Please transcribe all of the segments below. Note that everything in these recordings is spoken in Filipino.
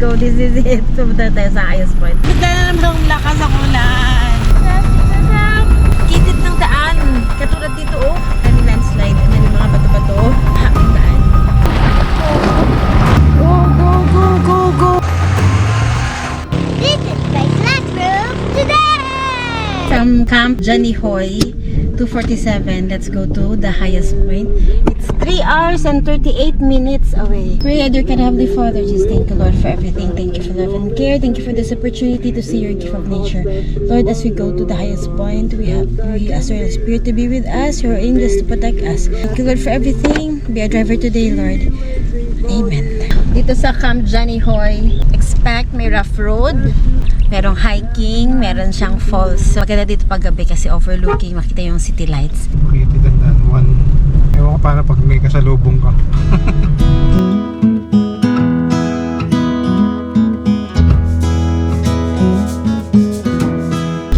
go. This is it. Pumunta tayo sa highest point. Bigla na naman ang lakas ng ulan. Kitid ng daan. Katulad dito, oh. May landslide. May mga bato-bato. Ang daan. Go, go, go, go, go. This is my classroom today! From Camp Johnny Hoy, 247, let's go to the highest point. It's 3 hours and 38 minutes away. Pray, dear God, Heavenly Father, just thank you, Lord, for everything. Thank you for love and care. Thank you for this opportunity to see your gift of nature. Lord, as we go to the highest point, we ask your Spirit to be with us, your angels to protect us. Thank you, Lord, for everything. Be our driver today, Lord. Amen. Dito sa Camp Johnny Hoy, expect may rough road. Merong hiking, meron siyang falls. Maganda dito paggabi kasi overlooking, makita yung city lights. Makita tandaan, one. Ewan ko para pag may kasalubong ka.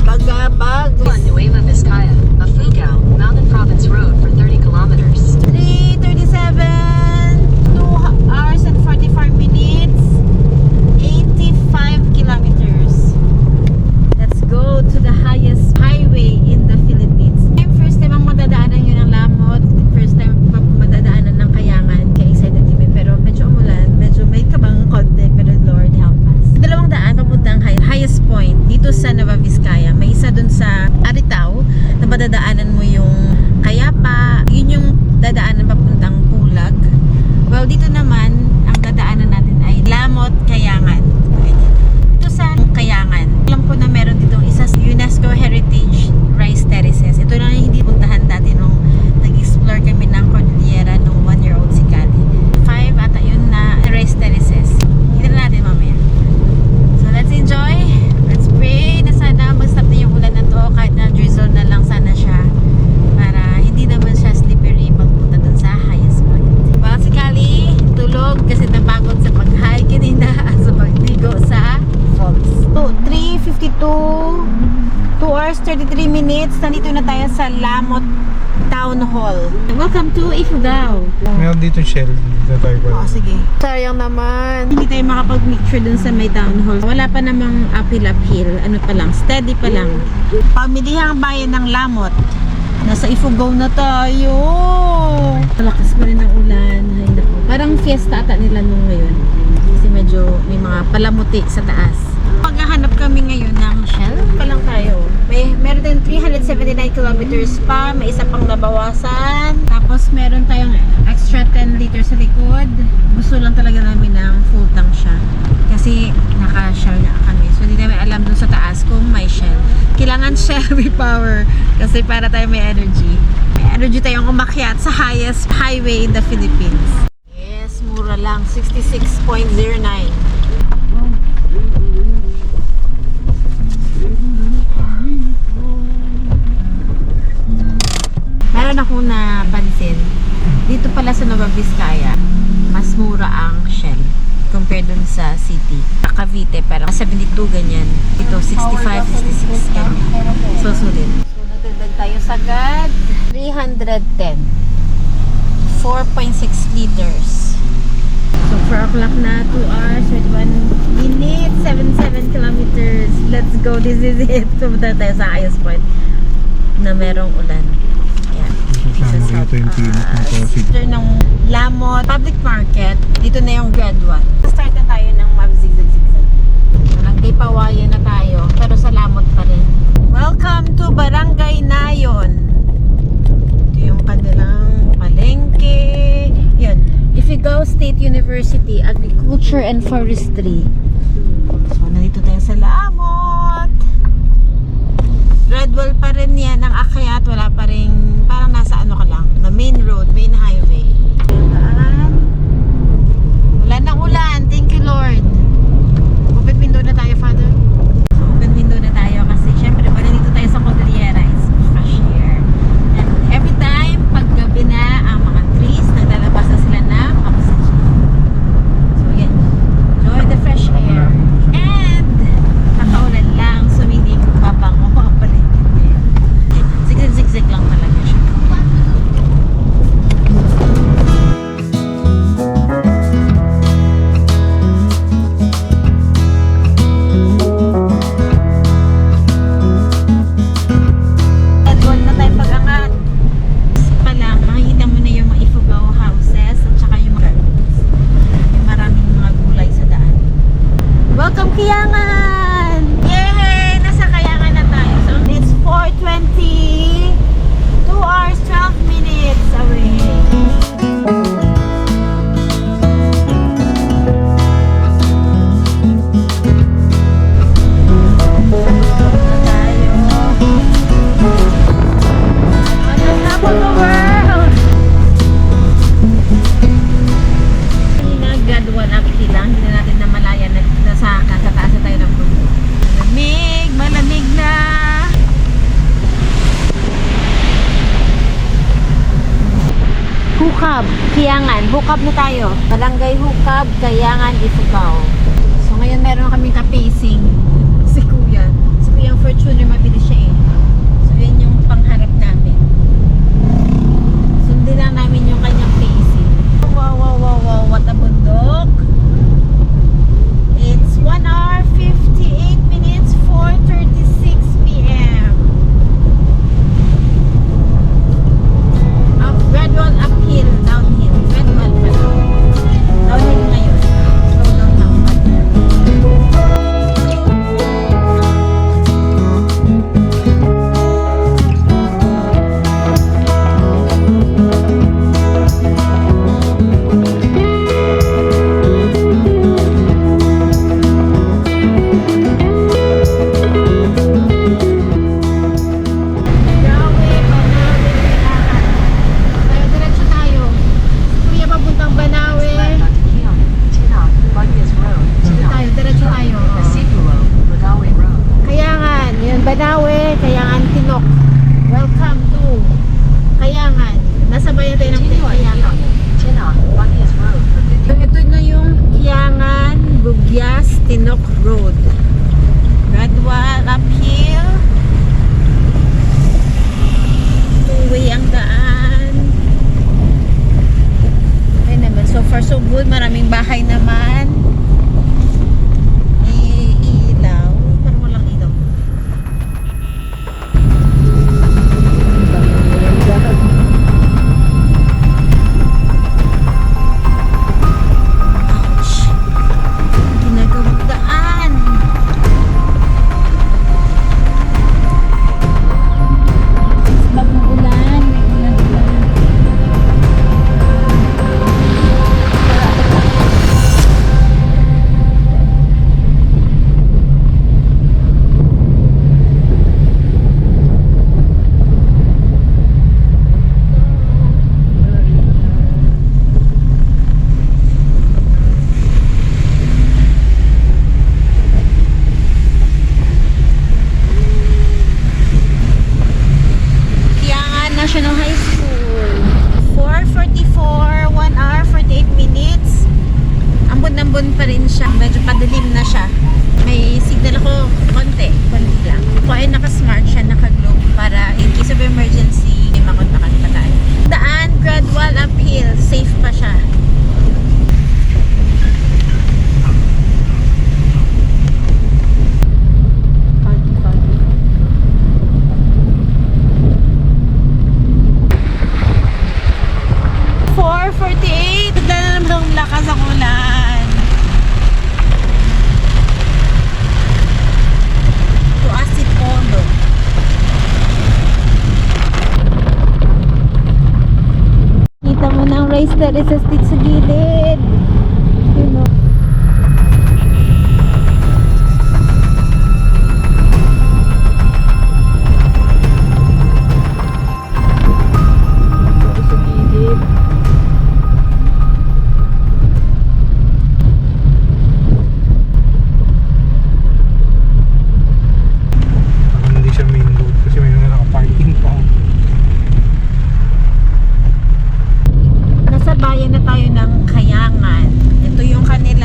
Bagabag. Nueva Vizcaya, Afugao, Mountain Province Road for 30 kilometers. 3:37, 2 hours and 44 minutes, 85 kilometers. Let's go to the highest highway in the Philippines. First time ang madadaanan yun ng Lamot. First time madadaanan ng Kayangan. Kaya excited kami. Pero medyo umulan. Medyo may kabang konti. Pero Lord help us. Dalawang daan papuntang highest point dito sa Nueva Vizcaya. May isa dun sa Aritao na madadaanan mo yung Kayapa. Yun yung dadaanan papuntang Pulag. Well, dito naman ang dadaanan natin ay Lamot, Kayangan. Ito sa Kayangan. Alam ko na meron ditong isa sa UNESCO Heritage Rice Terraces. Ito na hindi puntahan dati nung nag-explore kami ng Cordillera nung 1-year-old si Kali. 5 ata yun na rice terraces. Kita na natin mamaya. So let's enjoy. Let's pray na sana mag-stop na yung ulan na to. Kahit na drizzle na lang sana siya. Para hindi naman siya slippery pagpunta dun sa highest point. Bakit si Kali tulog kasi napagod sa pag-hike kanina at sa pagdigo sa falls. So, 3:52, 2 hours 33 minutes. Nandito na tayo sa Lamot Town Hall. Welcome to Ifugao. Meron dito shell. Dito tayo pa. Oo, sige. Sayang naman. Hindi tayo makapag-picture dun sa may town hall. Wala pa namang uphill. Ano pa lang, steady pa lang. Pamilihang bayan ng Lamot. Nasa Ifugao na tayo. Malakas pa rin ang ulan. Ay, naku. Parang fiesta ata nila nung ngayon. Kasi medyo may mga palamuti sa taas. Paghahanap kami ngayon ng Shell pa lang tayo. Meron tayong 379 kilometers pa. May isa pang nabawasan. Tapos meron tayong extra 10 liters sa likod. Gusto lang talaga namin ng full tank siya. Kasi naka-Shell na kami. So hindi namin alam dun sa taas kung may Shell. Kailangan Shell may power. Kasi para tayo may energy. May energy tayong umakyat sa highest highway in the Philippines. Yes, mura lang. 66.09. Meron akong napansin. Dito pala sa Nueva Vizcaya, mas mura ang Shell compared dun sa city. Sa Cavite, parang 72 ganyan. Dito 65, 66 ganyan. So, sulit. So, nagdagdag tayo sagad. 310. 4.6 liters. So, 4 o'clock na. 2 hours, 21 minutes, 77 kilometers. Let's go. This is it. Pumunta tayo sa highest point na merong ulan. Ayan. Kasama rito yung pinot ng coffee. After ng Lamot Public Market, dito na yung Grade 1. Start na tayo ng mag-zigzag-zigzag. Barangay Pawayan na tayo, pero sa Lamot pa rin. Welcome to Barangay Nayon. Ito yung kanilang palengke. Yun. Ifugao State University, Agriculture and Forestry. So, nandito tayo sa Lamot. Gradual pa rin yan ang akyat, wala pa rin, parang nasa ano ka lang, na main road, main highway. Wala nang ulan, thank you Lord. Open window na tayo, Father. So, open window na tayo kasi syempre pag nandito tayo sa Cordillera, it's fresh air. And every time, pag gabi na, ang mga trees, naglalabas na sila ng oxygen. So yan, enjoy the fresh air. And, nakaulan lang, so hindi ko pabango mga paligid. Zigzag-zigzag lang talaga siya. Hukab, Kiangan. Hukab na tayo. Barangay Hukab, Kiangan, Ifugao. So ngayon meron kami ka-pacing. Si Kuya. Si Kuya ang Fortuner, mabilis siya eh. So yun yung pangharap namin. Sundin lang namin yung kanyang pacing. Wow, wow, wow, wow. What a bundok. It's 1 hour 58 minutes 4:36 p.m. Gradual uphill, downhill. Gradual pa lang. Downhill ngayon. Slow down lang. Grabe, Banawe, kailangan. Tayo, diretso tayo. Kuya, papuntang Banawe. Left onto Keong, Tinok, Banyas Road, Tinok, Tayo, diretso tayo. Nasibulo, Lagawe Road. Kayangan, yun, Banawe, Kayangan, Tinok. Welcome to Kayangan. Nasa bayan tayo ng Continue on Kayangan. Keong, Tinok, Banyas Road for 50. Ito na yung Kiangan, Bugyas, Tinok Road. Gradual uphill. Two-way ang daan. Ayun naman, so far so good. Maraming bahay naman. Ilaw. Parang walang ilaw. Ouch. Ginagawang daan. Bagong ulan. May ulan-ulan. Kiangan National High School. 4:44, 1 hour 48 minutes. Ambon-ambon pa rin siya. Medyo padilim na siya. May signal ako konti lang. Ako ay naka-smart siya, naka-globe para in case of emergency, may makontakan pa tayo. Daan, gradual uphill. Safe pa siya. Foggy. 4:48. Bigla na naman ang lakas ang ulan. To Asipolo. Kita mo na ang rice dahil sa stick sa gilid. You know. Sa gilid. Parang hindi siya main road kasi may mga naka-parking pa. Nasa bayan na tayo ng Kayangan. Ito yung kanila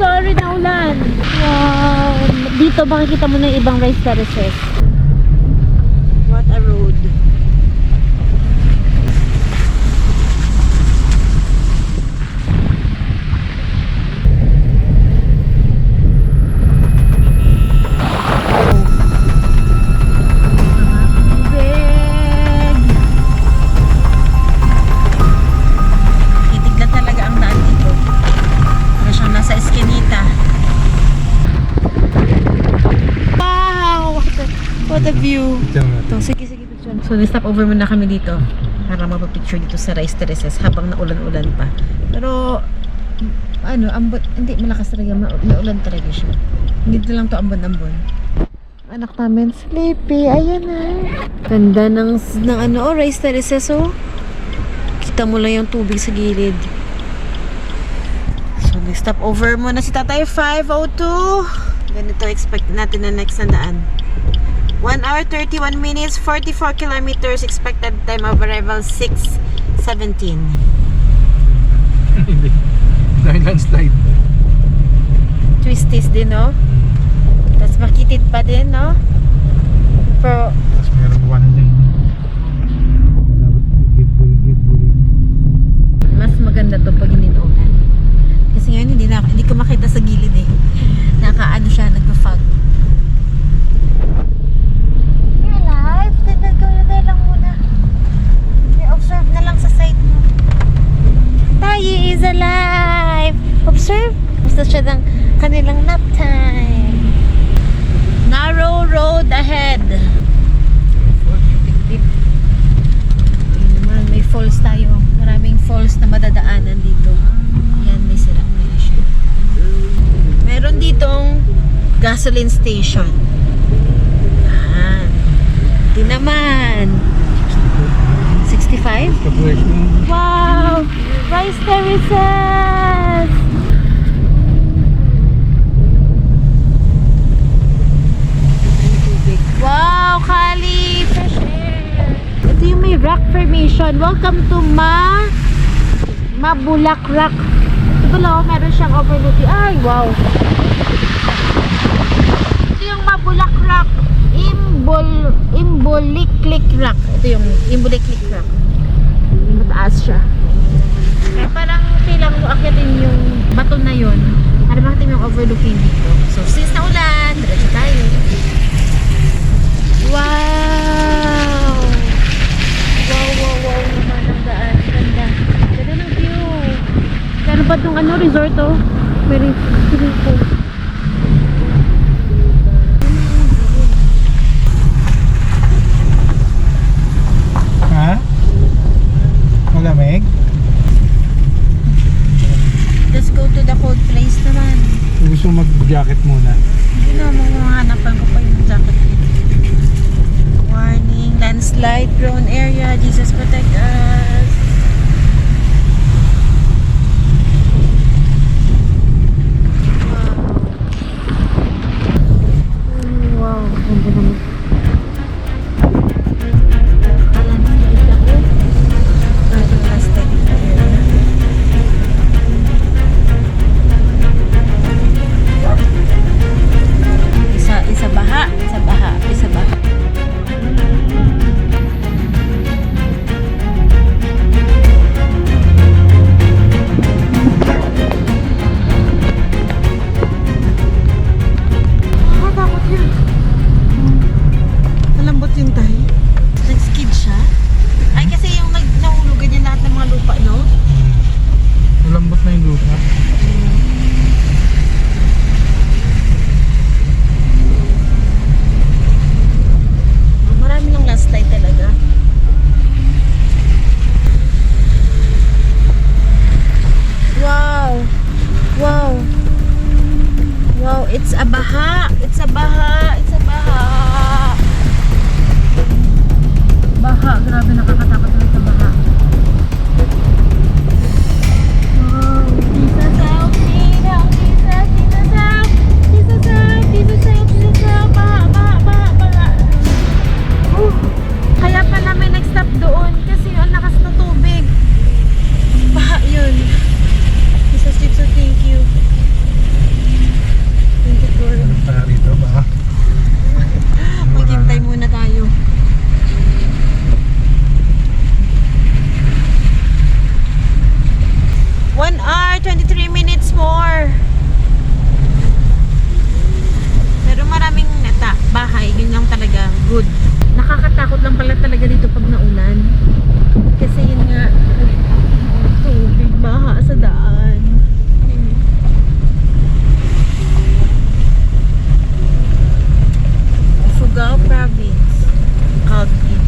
sorry na ulan. Wow. Dito makikita mo na yung ibang rice terraces. What a road. What a view. Ito, sige. So, stop over muna kami dito para mapapicture dito sa rice terraces habang naulan-ulan pa. Pero, ano, ambon, hindi, malakas talaga, maulan talaga siya. Hindi lang to ambon-ambon. Anak namin, sleepy, ayan na. Ganda ng ano, rice terraces, oh. Kita mo lang yung tubig sa gilid. So, stop over muna si Tatay 5:02. Ganito expect natin na next na daan. 1 hour 31 minutes, 44 kilometers, expected time of arrival 6:17. Dahil landslide. Twisties din, no? Tapos makitid pa din, no? Pero, Tapos meron one lane. Dapat gibuli. mas maganda to pag hindi-ulan. Kasi ngayon hindi ko makita sa gilid eh. Nakaano siya, nagpa-fog. Observe na lang sa side mo. Tayo is alive! Observe! Gusto siya ng kanilang nap time. Narrow road ahead. Ayun naman, may falls tayo. Maraming falls na madadaanan dito. Yan, may silang siya. Meron ditong gasoline station. Yan. Ito naman. 65? Wow! Rice terraces! Wow! Kali! Fresh air! Ito yung may rock formation. Welcome to Mabulak Rock. Ito lang, meron siyang overlooking. Ay, wow! Ito yung Mabulak Rock. Imboliklik Rock. Ito yung Imboliklik Rock. Mataas siya. Kaya parang kailangan mo akyatin yung bato na yun para makita yung overlooking dito. So, since na ulan, diretso tayo. Wow! Wow naman ang daan. Ganda. Ganda ng view. Kano ba itong ano, resort oh? Very cool. Malamig? Let's go to the cold place naman. Gusto mag-jacket muna. Hindi na, mahanapan ko pa yung jacket. Warning, landslide prone area. Jesus protect us. Wow. Wow, ganda naman. Isa baha. Matakot yun. Malambot yung tayo. Nag-skid siya. Ay, kasi yung nahulugan niya lahat ng mga lupa, no? Malambot na yung lupa. Marami ng landslide talaga. Wow! Wow! Wow! It's a baha! It's a baha! It's a baha! Baha! Grabe, nakakatakot naman sa baha. Wow! Jesus help me! Help Jesus! Jesus help! Jesus help! Jesus help! Jesus help! Baha! Baha! Baha! Baha! Kaya pala may nag-stop doon kasi ang lakas na tubig. Baha yun. Jesus, thank you. good. Nakakatakot lang pala talaga dito pag naulan. Kasi yun nga, tubig baha sa daan. Ifugao Province, Calgary.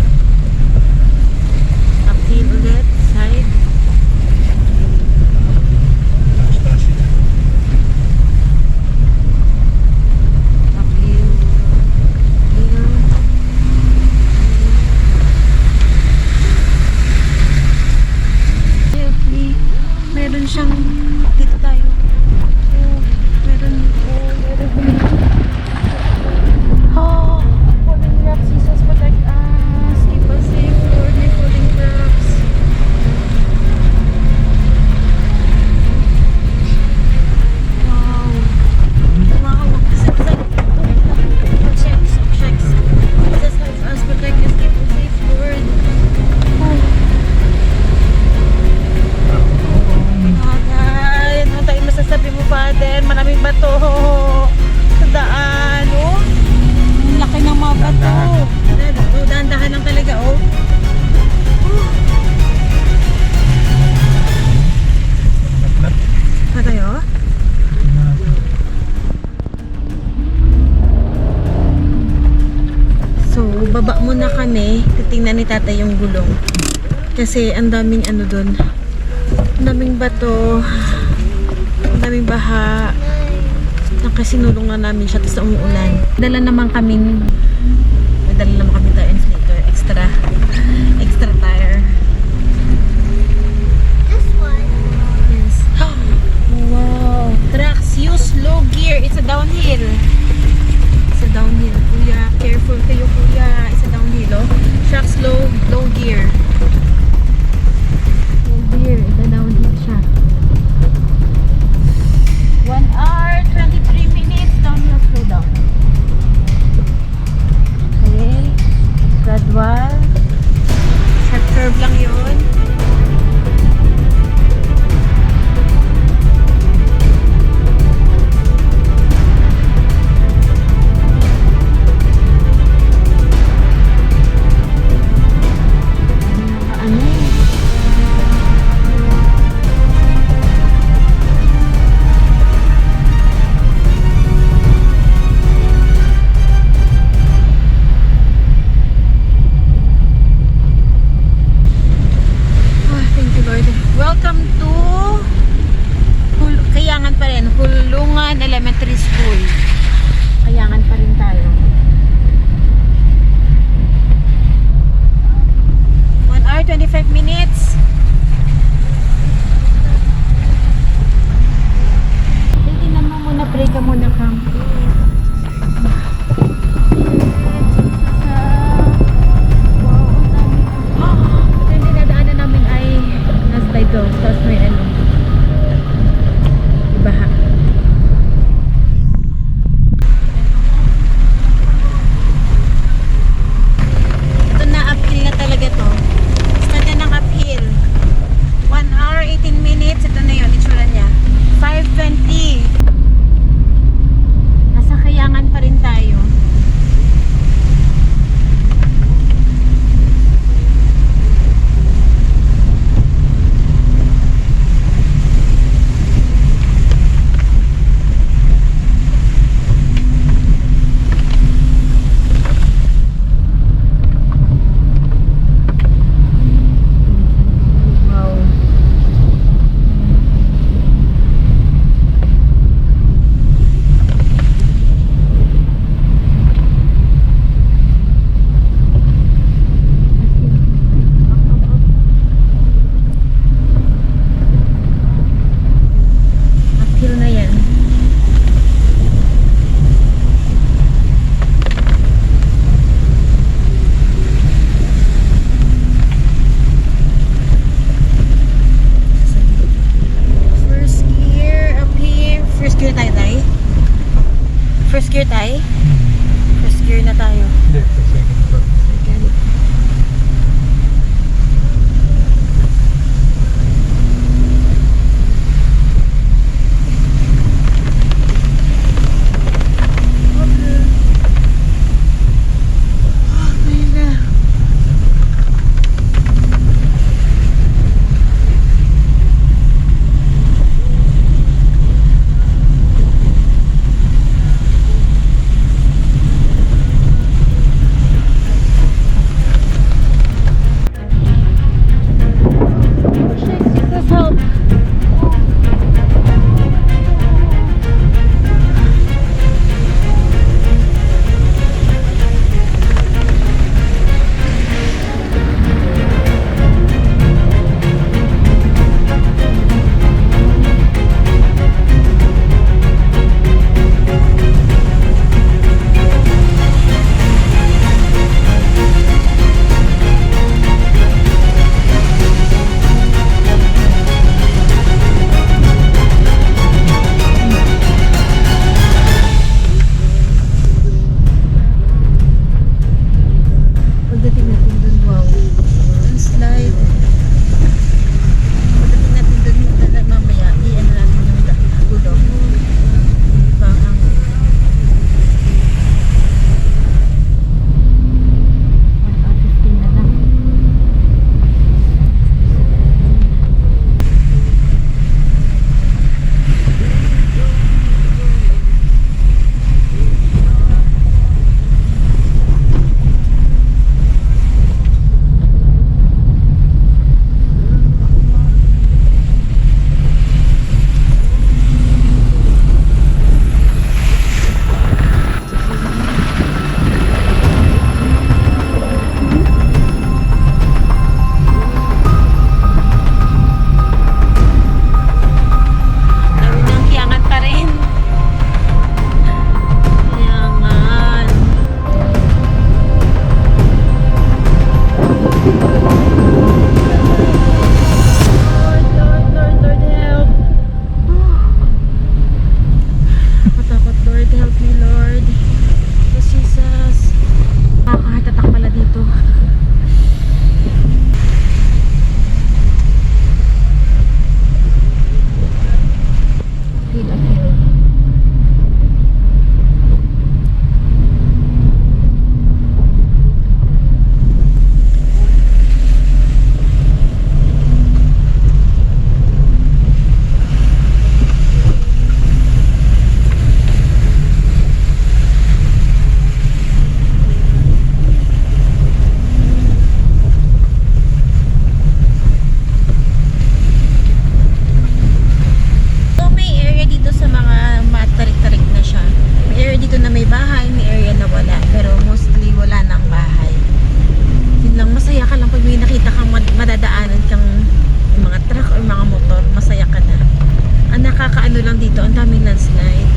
Uphill ulit, side. Uphill. Hill. Meron siyang dito tayo. Meron falling rocks, Jesus protect us, keep us safe, Lord, may falling rocks. Wow, checks, Jesus help us, protect us, keep us safe, Lord. Ano tayo masasabi mo, Father? Maraming bato sa daan, oh. Ang laki ng mga bato. Dahan-dahan lang talaga, oh. Pa tayo? So, baba muna kami. Titingnan ni tatay yung gulong. Kasi ang daming ano dun. Ang daming bato. Ang daming baha. Nakasinulong na namin siya tapos umuulan. Dala naman kami tayo inflator. Extra tire. This one. Yes. Wow. Trucks use low gear. It's a downhill. Kuya. Careful kayo, kuya. It's a downhill, oh. Trucks low gear. Here, the downhill siya. 1 hour, 23 minutes, downhill, slow down. Okay, gradual. Sharp curve lang yun. Welcome to Kayangan pa rin, Hulungan Elementary School. Kayangan pa rin tayo. 1 hour, 25 minutes. Tingnan mo muna, pray ka muna, Cam. Ito, tapos may ano, baha. Ito na, uphill na talaga to. Start na ng uphill. 1 hour, 18 minutes. Ito na yun, itsura niya. 5:20. Nasa Kayangan pa rin tayo. First gear tayo? First gear na tayo. Hindi, second floor. Second. ano lang dito, ang daming landslide.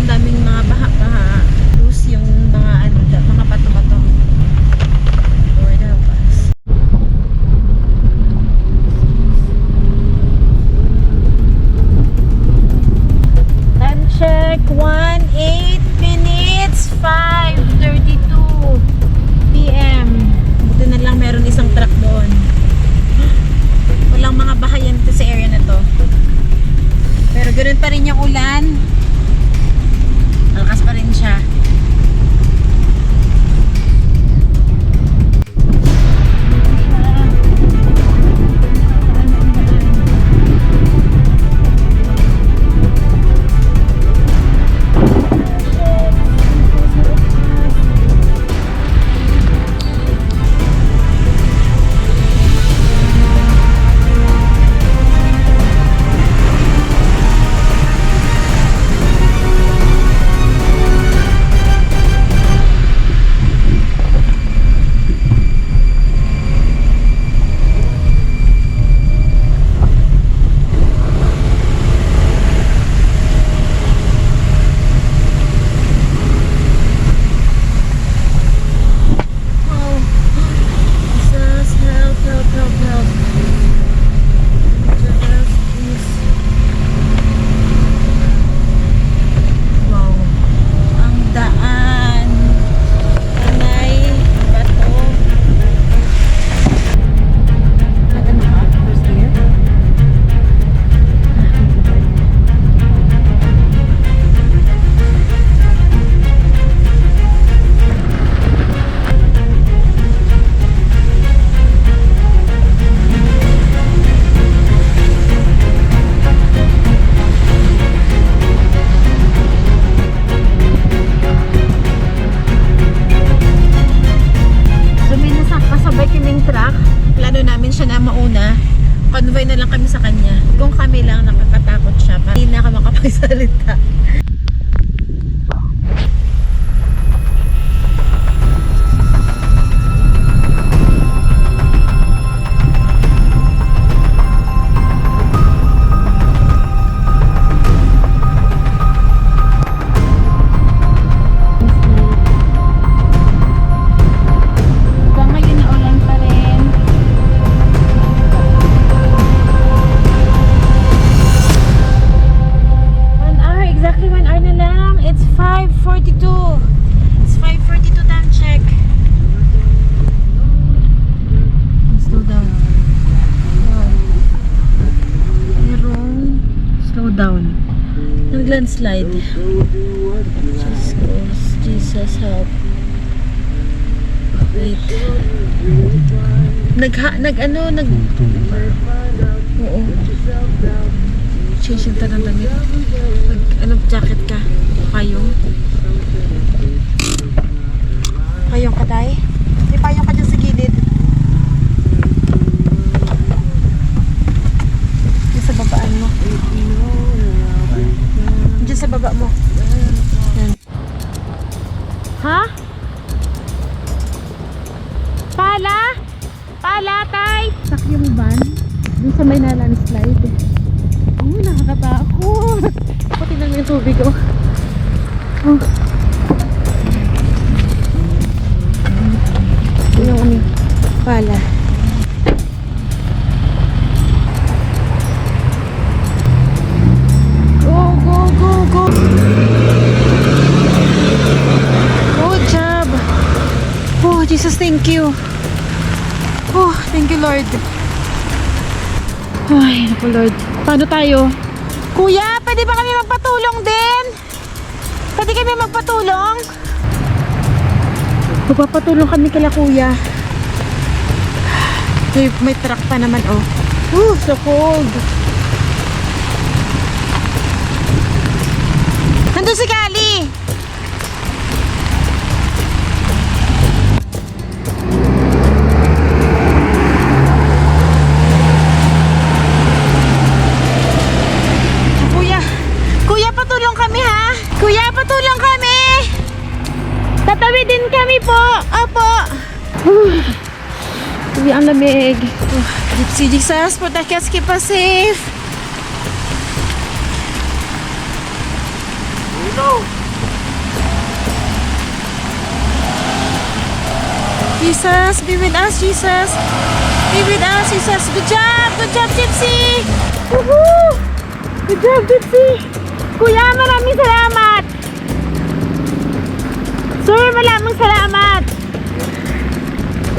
Ang daming mga baha-baha. Tapos yung mga ano, mga bato-bato. Lord help us. Time check, 1:08 minutes, 5:32 PM. Buti na lang meron isang truck doon. Walang mga bahayan dito sa area na to. Pero ganoon pa rin yung ulan. Malakas pa rin siya. Convoy na lang kami sa kanya. Kung kami lang, nakakatakot siya. Hindi na ako makapagsalita. Landslide. Jesus help. Wait. Oo. Change yung tanong damit. Jacket ka. Payong. Payong ka tayo? May payong ka dyan sa gilid. Yung sa babaan mo. Diyan sa baba mo. Yan. Ha? Pala? Pala, tay? Sak yung van. Dun sa may landslide. Oh, nakakatakot. Pati na yung tubig, oh. Oh. Yung pala. Go! Good job! Oh, Jesus, thank you. Oh, thank you, Lord. Ay, naku, Lord. Paano tayo? Kuya, pwede ba kami magpatulong din? Pwede kami magpatulong? Magpapatulong kami kala kuya. May truck pa naman, oh. So cold. Nandun si Kali. Kuya, patulong kami ha. Kuya, patulong kami. Tatawid din kami po. Opo. Kuya, ang lamig. Jesus, protect us, keep us safe. Jesus, be with us, Jesus. Be with us, Jesus. Good job, Gypsy. Woohoo! Good job, Gypsy. Kuya, maraming salamat. Sir, maraming salamat.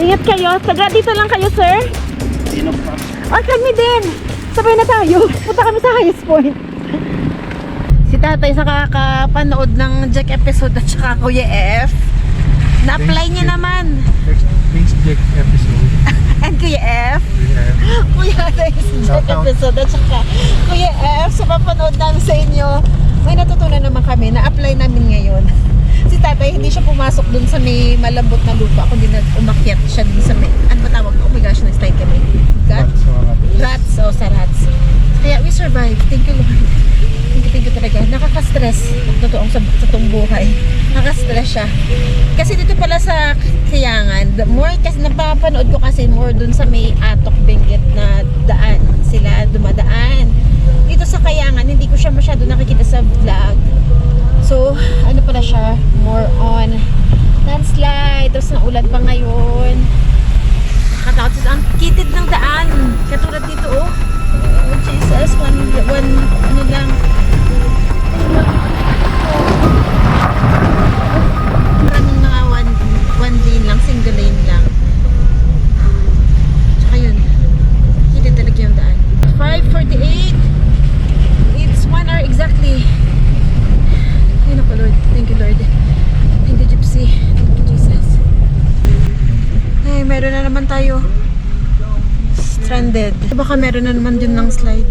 Ingat kayo. Taga dito lang kayo, sir. Oh, kami din. Sabay na tayo. Punta kami sa highest point. Si tatay sa kakapanood ng Jack episode at saka Kuya F. Na-apply niya naman. Next Jack episode. And Kuya F. Yeah. Kuya F Jack Shout out. episode at saka Kuya F. Sa papanood namin sa inyo, may natutunan naman kami. Na-apply namin ngayon. Si tatay, hindi siya pumasok dun sa may malambot na lupa, kundi umakyat siya dun sa may, ano ba tawag? Oh my gosh, na-slide kami. God? Rats, o sa rats. Kaya we survived. Thank you, Lord. Thank you talaga. Nakaka-stress. Totoo sa totoong buhay. Nakaka-stress siya. Kasi dito pala sa Kayangan, more kasi napapanood ko kasi more dun sa may Atok Benguet na daan. Sila dumadaan. Dito sa Kayangan, hindi ko siya masyado nakikita sa vlog. So, ano pala siya? More on landslide. Tapos naulan pa ngayon. Nakatakot siya. Ang kitid ng daan. Katulad dito, oh. Oh, Jesus. Ano lang. Parang mga one lane lang. Single lane lang. Tsaka yun. Kitid talaga yung daan. 5:48. It's 1 hour exactly. Ay naku, Lord. Thank you, Lord. Thank you, Gypsy. Thank you, Jesus. Ay, meron na naman tayo. Stranded. Baka meron na naman din ng slide.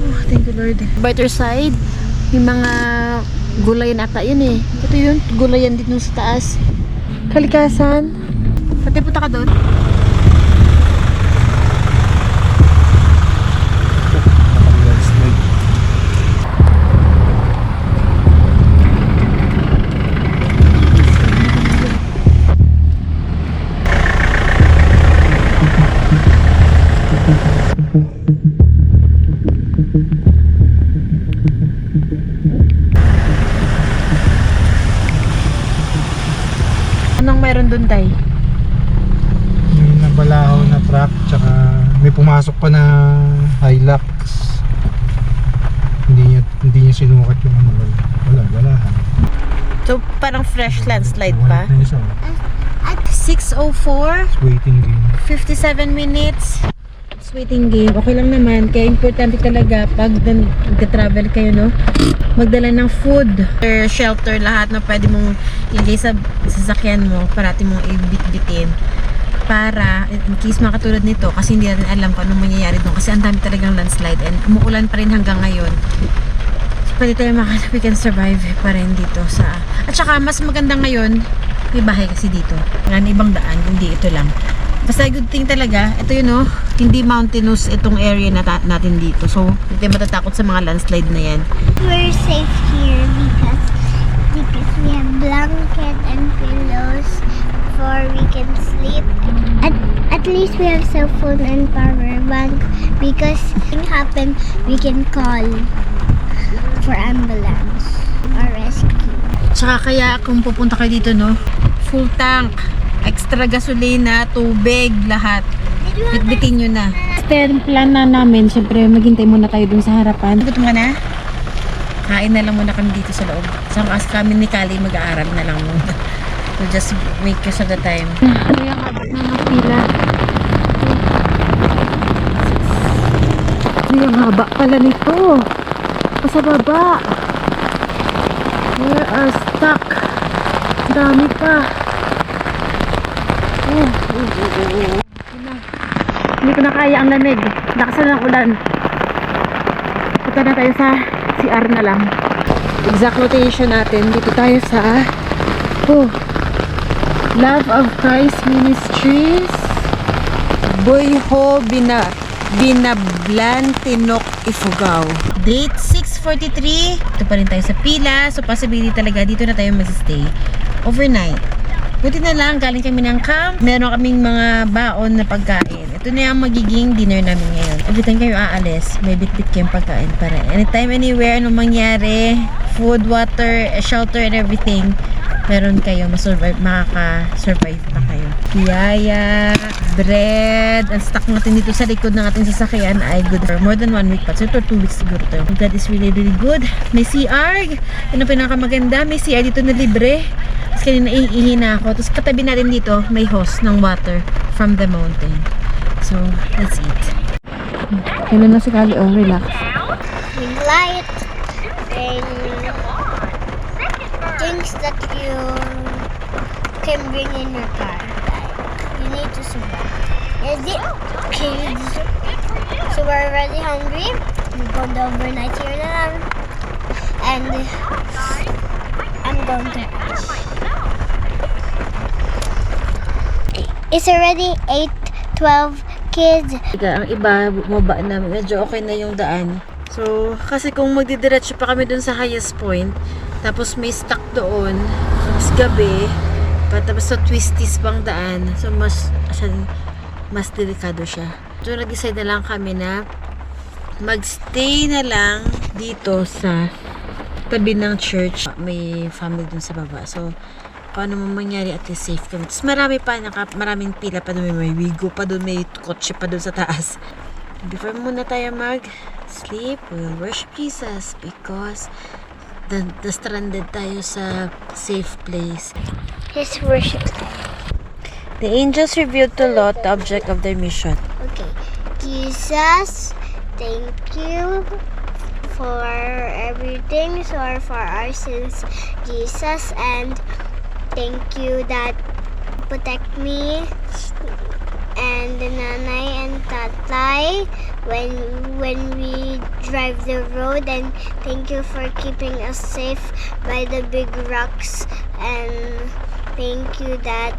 Oh, thank you, Lord. Better side, yung mga gulay ata yun eh. Ito yun, gulayan dito sa taas. Kalikasan. Pati punta ka doon. Anong meron doon, Tay? May nabalahaw na truck, tsaka may pumasok pa na Hilux. Hindi niya sinukat yung ano. Wala. So, parang fresh landslide pa. Wala na isa. At 6:04, It's waiting game. 57 minutes. It's waiting game. Okay lang naman. Kaya importante talaga pag nag-travel kayo, no? Magdala ng food, shelter, lahat na pwede mong ilagay sa sasakyan mo, parati mong ibit-bitin. Para, in case makatulad nito, kasi hindi natin alam kung anong mangyayari doon. Kasi ang dami talagang landslide and umuulan pa rin hanggang ngayon. So, pwede tayo we can survive pa rin dito sa... At saka, mas maganda ngayon, may bahay kasi dito. Wala na ibang daan, hindi ito lang. Basta good thing talaga, ito yun, no? Hindi mountainous itong area natin dito. So, hindi tayo matatakot sa mga landslide na yan. We're safe here because we have blanket and pillows for we can sleep. At least we have cell phone and power bank because if something happen, we can call for ambulance or rescue. Tsaka kaya kung pupunta kayo dito, no? Full tank, extra gasolina, tubig, lahat. Bitbitin nyo na. Then, plan na namin, syempre maghintay muna tayo dun sa harapan. Gutom ka na? Kain na lang muna kami dito sa loob. Kasi kami ni Kali mag-aaral na lang muna. We'll just make use of the time. Ano yung habak na pila? Ano yung haba pala nito? Sa baba. We are stuck. Dami pa. Hindi ko na kaya ang lamig. Lakasan ng ulan. Punta na tayo sa CR na lang. Exact location natin. Dito tayo sa Love of Christ Ministries, Boyho Binablan, Tinok, Ifugao. Date 6:43. Ito pa rin tayo sa pila. So possibility talaga dito na tayo mag-stay overnight. Buti na lang, galing kami ng camp. Meron kaming mga baon na pagkain. Ito na yung magiging dinner namin ngayon. Every time kayo aalis, may bit-bit kayong pagkain para anytime, anywhere, anong mangyari, food, water, shelter, and everything, meron kayo, makaka-survive pa kayo. Biyaya, bread, ang stock natin dito sa likod ng ating sasakyan ay good for more than 1 week pa. So ito 2 weeks siguro to. That is really really good. May CR. Yun ang pinakamaganda. May CR dito na libre. Tapos kanina iihi na ako. Tapos katabi natin dito may hose ng water from the mountain. So let's eat. Kailan na si Kali? Oh, relax. Ring light and things that you can bring in your car. Like, you need to survive. Is it? Okay. So we're already hungry. We're going to overnight here now. And I'm going to eat. It's already 8:12 kids. Ang iba, bumaba na. Medyo okay na yung daan. So, kasi kung magdidiretso pa kami dun sa highest point, tapos may stuck doon, tapos gabi, tapos sa twisties pang daan, so mas delikado siya. So, nag-decide na lang kami na magstay na lang dito sa tabi ng church. May family dun sa baba. So, paano mo mangyari at least safe kami. Tapos maraming pila pa doon, may wigo pa doon, may kotse pa doon sa taas. Before muna tayo mag-sleep, we'll worship Jesus because the stranded tayo sa safe place. His worship. The angels revealed to Lot the object of their mission. Okay. Jesus, thank you for everything. Sorry for our sins, Jesus, and thank you that protect me and the nanay and tatay when we drive the road, and thank you for keeping us safe by the big rocks, and thank you that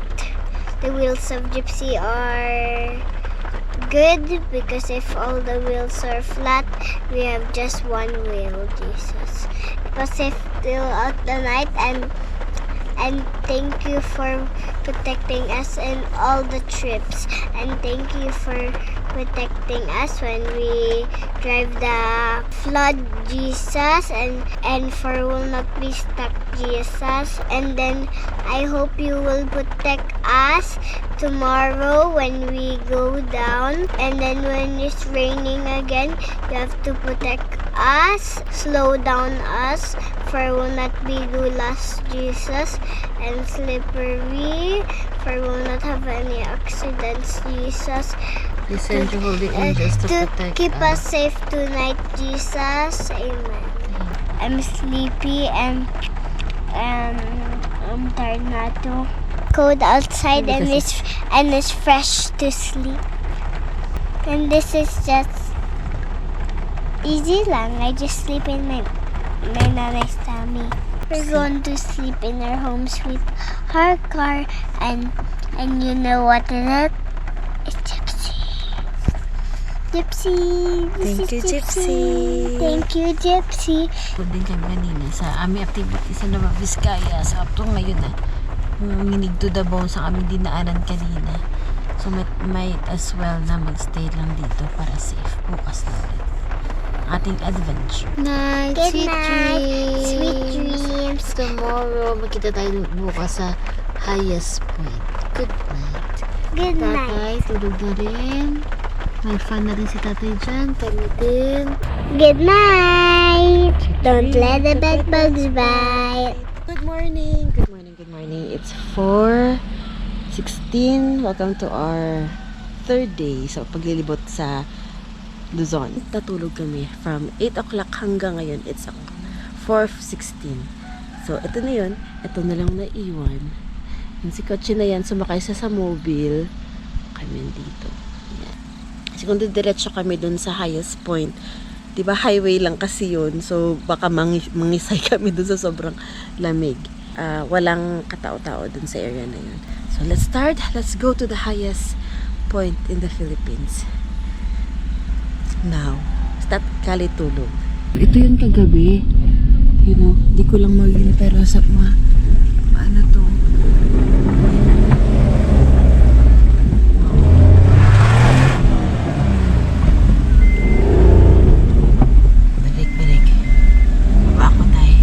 the wheels of Gypsy are good, because if all the wheels are flat, we have just one wheel, Jesus. It was safe throughout the night, and thank you for protecting us in all the trips, and thank you for protecting us when we drive the flood, Jesus, and for will not be stuck, Jesus. And then I hope you will protect us tomorrow when we go down, and then when it's raining again, you have to protect us, slow down us, for will not be gulas, Jesus, and slippery, for will not have any accidents, Jesus. We send you holy angels to protect keep us. us safe tonight, Jesus. Amen. I'm sleepy and I'm tired na to. Cold outside and it's fresh to sleep. And this is just easy lang. I just sleep in my nanay's tummy. We're going to sleep in our home sweet our car, and you know what is it? It's Gypsy. Gypsy. This Thank you, is Gypsy. Thank you, Gypsy. Pwede din kami kanina sa aming activity sa Nueva Vizcaya. Sa up to ngayon na. Minig to the bone sa aming dinaanan kanina. So might as well na magstay lang dito para safe. Bukas na ulit ating adventure. Night. Good Sweet night. dreams. Sweet dreams. Tomorrow, magkita tayo bukas sa highest point. Good night. Good night. Tatay, tulog na rin. May fun na rin si tatay dyan. Kami din. Good night. Don't let the bed bugs bite. Good morning. Good morning. Good morning. It's 4:16. Welcome to our third day sa paglilibot sa Luzon. Natulog kami from 8 o'clock hanggang ngayon. It's 4:16. So, ito na yun. Ito na lang naiwan. Yung si kotse na yan, sumakay sa mobile. Kami dito. Yan. Kasi kung diretso kami dun sa highest point, diba highway lang kasi yun. So, baka mangisay kami dun sa sobrang lamig. Walang katao-tao dun sa area na yun. So, let's start. Let's go to the highest point in the Philippines. Now, start Kali tulog. Ito yun kagabi. You know, di ko lang magiging pero sa paano to? Balik. Baba ako tayo.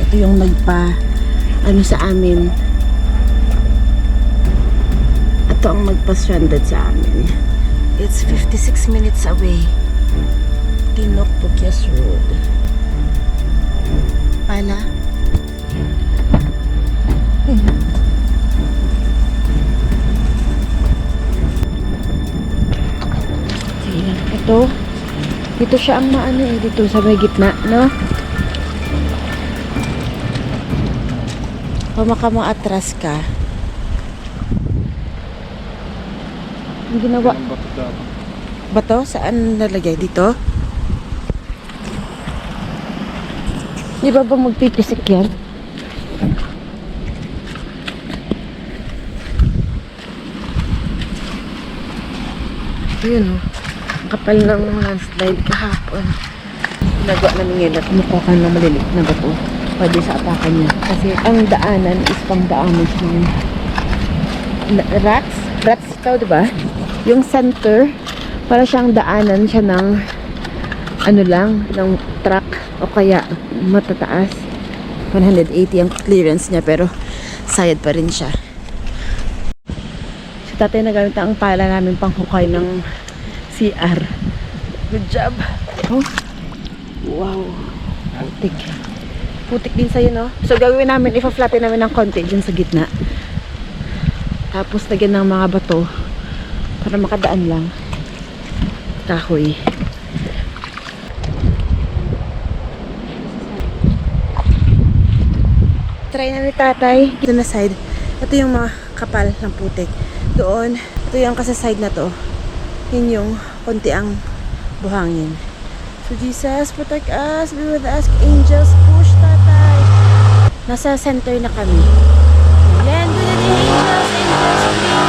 Ito yung ano sa amin. Ito ang nagpa-stranded sa amin. It's 56 minutes away. Tinok Pukyas Road. Pala. Sige lang. Dito siya ang maano eh. Dito sa may gitna, no? Pamaka mo atras ka. Ang ginawa. Bato? Saan nalagay? Dito? Di ba magpipisik yan? Ayun o. Ang kapal ng landslide kahapon. Ginagawa namin ngayon at mukha ng malilit na bato. Pwede sa atakan niya. Kasi ang daanan is pang daanan ng rats. Rats ito, diba? Yung center, para siyang daanan siya ng ng truck o kaya matataas. 180 ang clearance niya pero sayad pa rin siya. So tatay nagamit ang pala namin pang hukay ng CR. Good job. Oh. Wow. Putik. Putik din sa'yo, no? So gagawin namin, ipa-flatten namin ng konti dyan sa gitna. Tapos lagyan ng mga bato para makadaan lang. Kahoy. Try na ni tatay. Dito na side. Ito yung mga kapal ng putik. Doon, ito yung kasaside na to. Yun yung konti ang buhangin. So Jesus, protect us. Be with us. Angels, push tatay. Nasa center na kami. Land with the angels. Angels, please.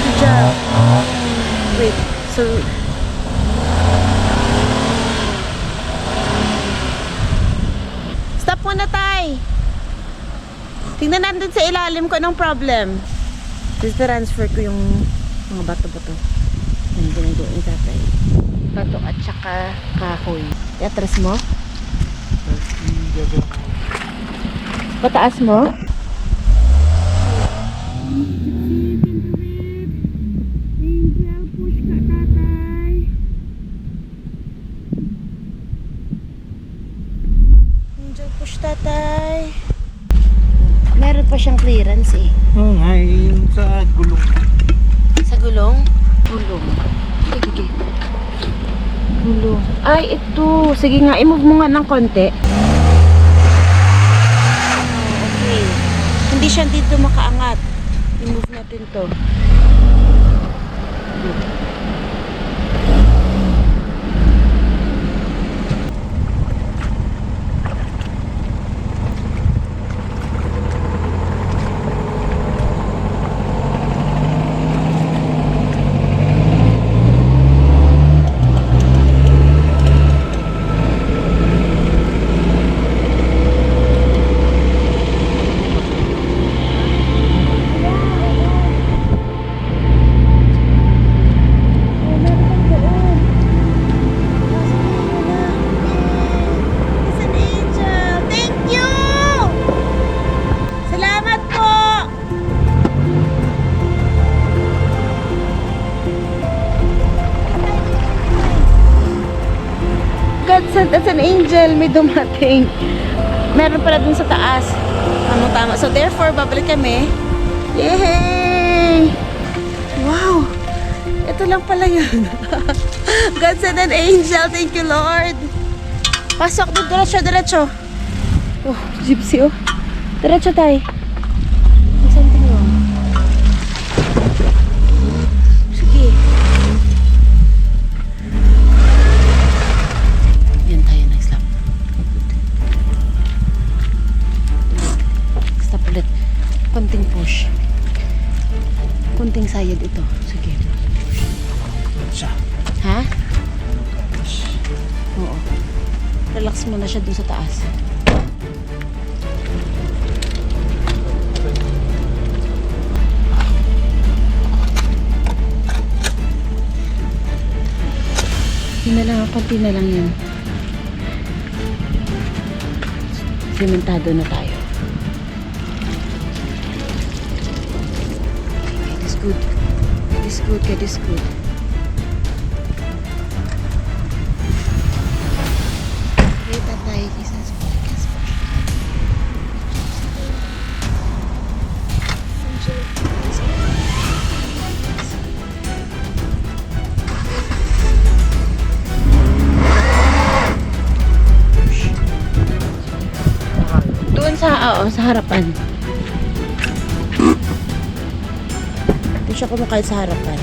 Good job. Wait. So, stop muna tay. Tingnan natin sa ilalim ko anong problem. Just transfer ko yung mga bato-bato. Ang ginagawa ni tatay. Bato at saka kahoy. Iatras mo? Pataas mo? Angel, push ka tatay. Angel, push tatay. Meron pa siyang clearance eh. Oo nga, yung sa gulong. Sa gulong? Gulong. Sige. Gulong. Ay, ito. Sige nga, i-move mo nga ng konti. Okay. Hindi siya dito makaangat. I-move natin to. That's an angel, may dumating. Meron pala dun sa taas. Tama. So therefore, babalik kami. Yay! Wow! Ito lang pala yun. God sent an angel. Thank you, Lord. Pasok doon. Diretso. Oh, gypsy oh. Diretso tayo. May something wrong. Sige. Yan tayo, nag-stop. Stop ulit. Konting push. Konting sayad ito. Sige. Ha? Oo. Relax muna siya dun sa taas. Konti na lang yan. sementado na tayo. God is good. God is good. God is good. Kita tayo kasi sa podcast pa. Doon sa harapan. Doon siya kumakain sa harapan.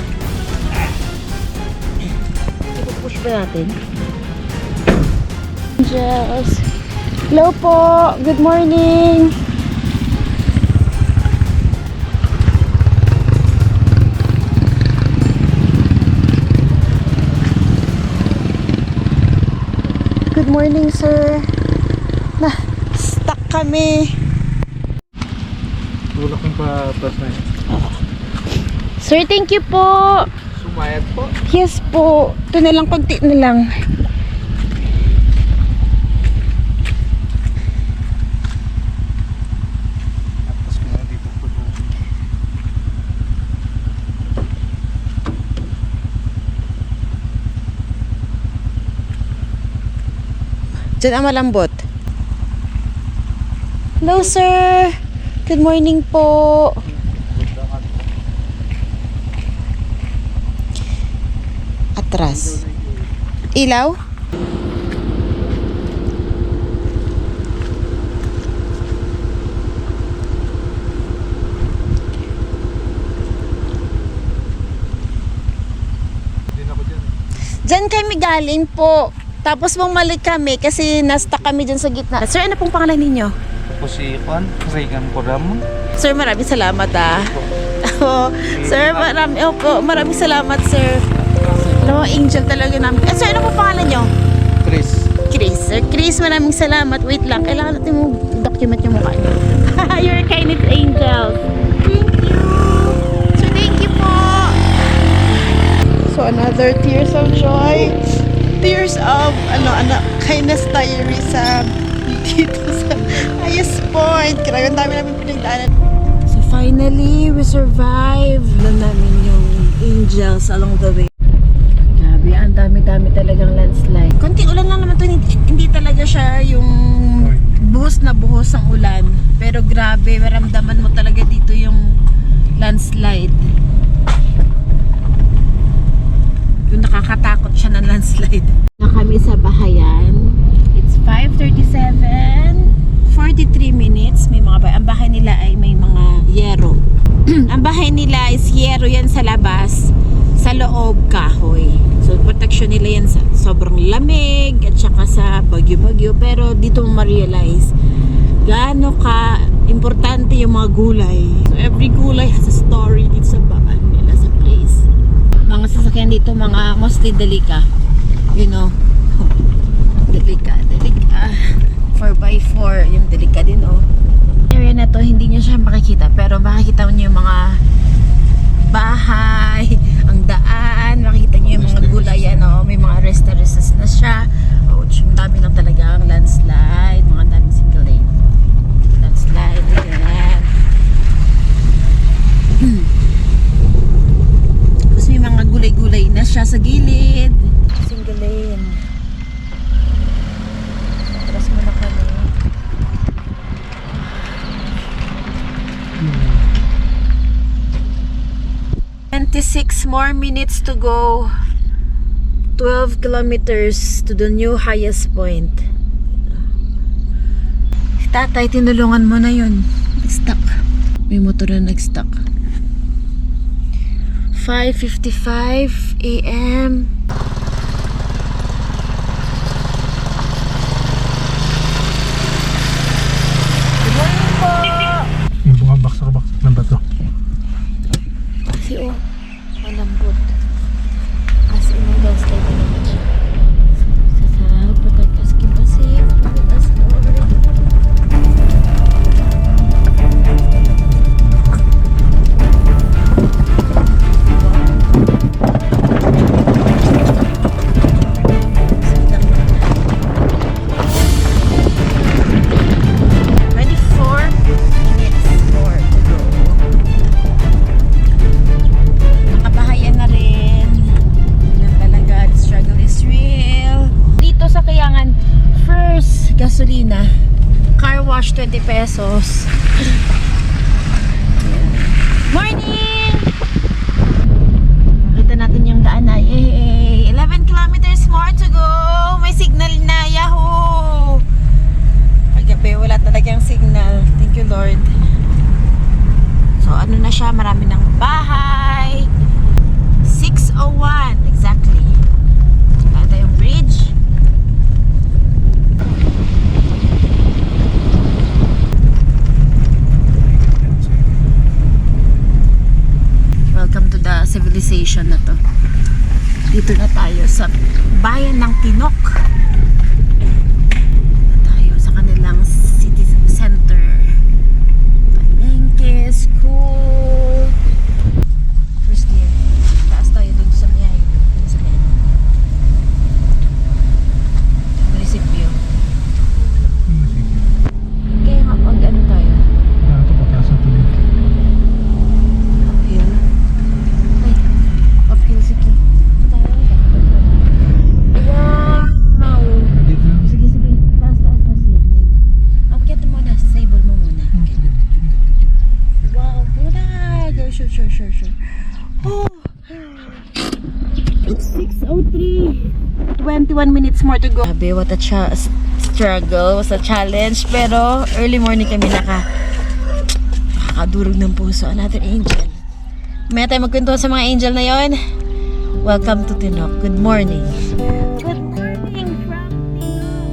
Ipupush ba natin? Angels. Hello po. Good morning. Good morning, sir. Stuck kami. Tulak yung patas na yun. Sir, thank you po. Sumayad po. Yes po. Ito na lang, konti na lang. Tapos ko na dito po. Diyan ang malambot. Hello, sir. Good morning po. Atras. Ilaw? Din ako dyan. Diyan kami galing po. Tapos bumalik kami kasi na-stuck kami dyan sa gitna. Sir, ano pong pangalan ninyo? Po si Juan, Regan Coramon. Sir, maraming salamat ah. Sir, maraming salamat, sir. Alam mo, angel talaga namin. Sir, ano pong pangalan nyo? Chris. Chris. Sir Chris, maraming salamat. Wait lang, kailangan natin mo document yung mukha niyo. You're a kindest angel. Thank you. So, thank you po. So, another tears of joy. Tears of, kindness diary sa dito sa highest point. Kaya ang dami namin pinagdaanan. So, finally, we survived. Alam namin yung angels along the way. Grabe, ang dami-dami talagang landslide. Konting ulan lang naman to, hindi talaga siya yung buhos na buhos ang ulan. Pero grabe, maramdaman mo talaga dito yung landslide. Yung nakakatakot siya ng landslide. Na kami sa bahayan. It's 5:37, 43 minutes. May mga ang bahay nila ay may mga yero. Ang bahay nila is yero yan sa labas. Sa loob, kahoy. So, protection nila yan sa sobrang lamig at saka sa bagyo-bagyo. Pero dito mo ma-realize gaano ka importante yung mga gulay. So, every gulay has a story dito sa bahay nila, sa place. Mga sasakyan dito, mga mostly delika. You know, delika. 4x4, yung delika din, oh. Area na to, hindi nyo siya makikita. Pero makikita nyo yung mga bahay, ang daan, makikita nyo yung mga gulayan, oh. May mga rest-a-restas na siya. Ouch, ang dami lang talaga ang landslide, mga daming single lane. Landslide, yan. Tapos may mga gulay-gulay na siya sa gilid. Single lane. Tapos muna kami. 26 more minutes to go. 12 kilometers to the new highest point. Si tatay, tinulungan mo na yun. Nag-stuck. May motor na nag-stuck. 5:55 a.m. Good morning po! Yung mga baksak-baksak na bato. Kasi malambot. As in, ang landslide na naman siya. Sa protect us, keep us safe, protect us, Lord. pesos. Morning! Nakita natin yung daan na. Yay! 11 kilometers more to go. May signal na. Yahoo! Paggabi, wala talagang signal. Thank you, Lord. So, ano na siya? Marami ng bahay. 6:01 exactly. Wala tayong bridge. Welcome to the civilization na to. Dito na tayo sa bayan ng Tinok. Dito na tayo sa kanilang city center. Palengke, school. First gear. Taas tayo dun sa Miyayo. Dun sa Miyayo. Munisipyo. Kaya nga pag ano tayo? Ito pataas na tuloy. Uphill. Ay, uphill sige. Tayo. Wow! Dito lang. Sige, sige. Taas, taas, taas. Yan. Akyat mo muna. Sable mo muna. Wow, good. Go, sure. Oh! It's 6:03. 21 minutes more to go. Sabi, what a struggle. Was a challenge. Pero, early morning kami nakakadurog ng puso. Another angel. May tayo magkwentuhan sa mga angel na yon. Welcome to Tinok. Good morning. Good morning from Tinok.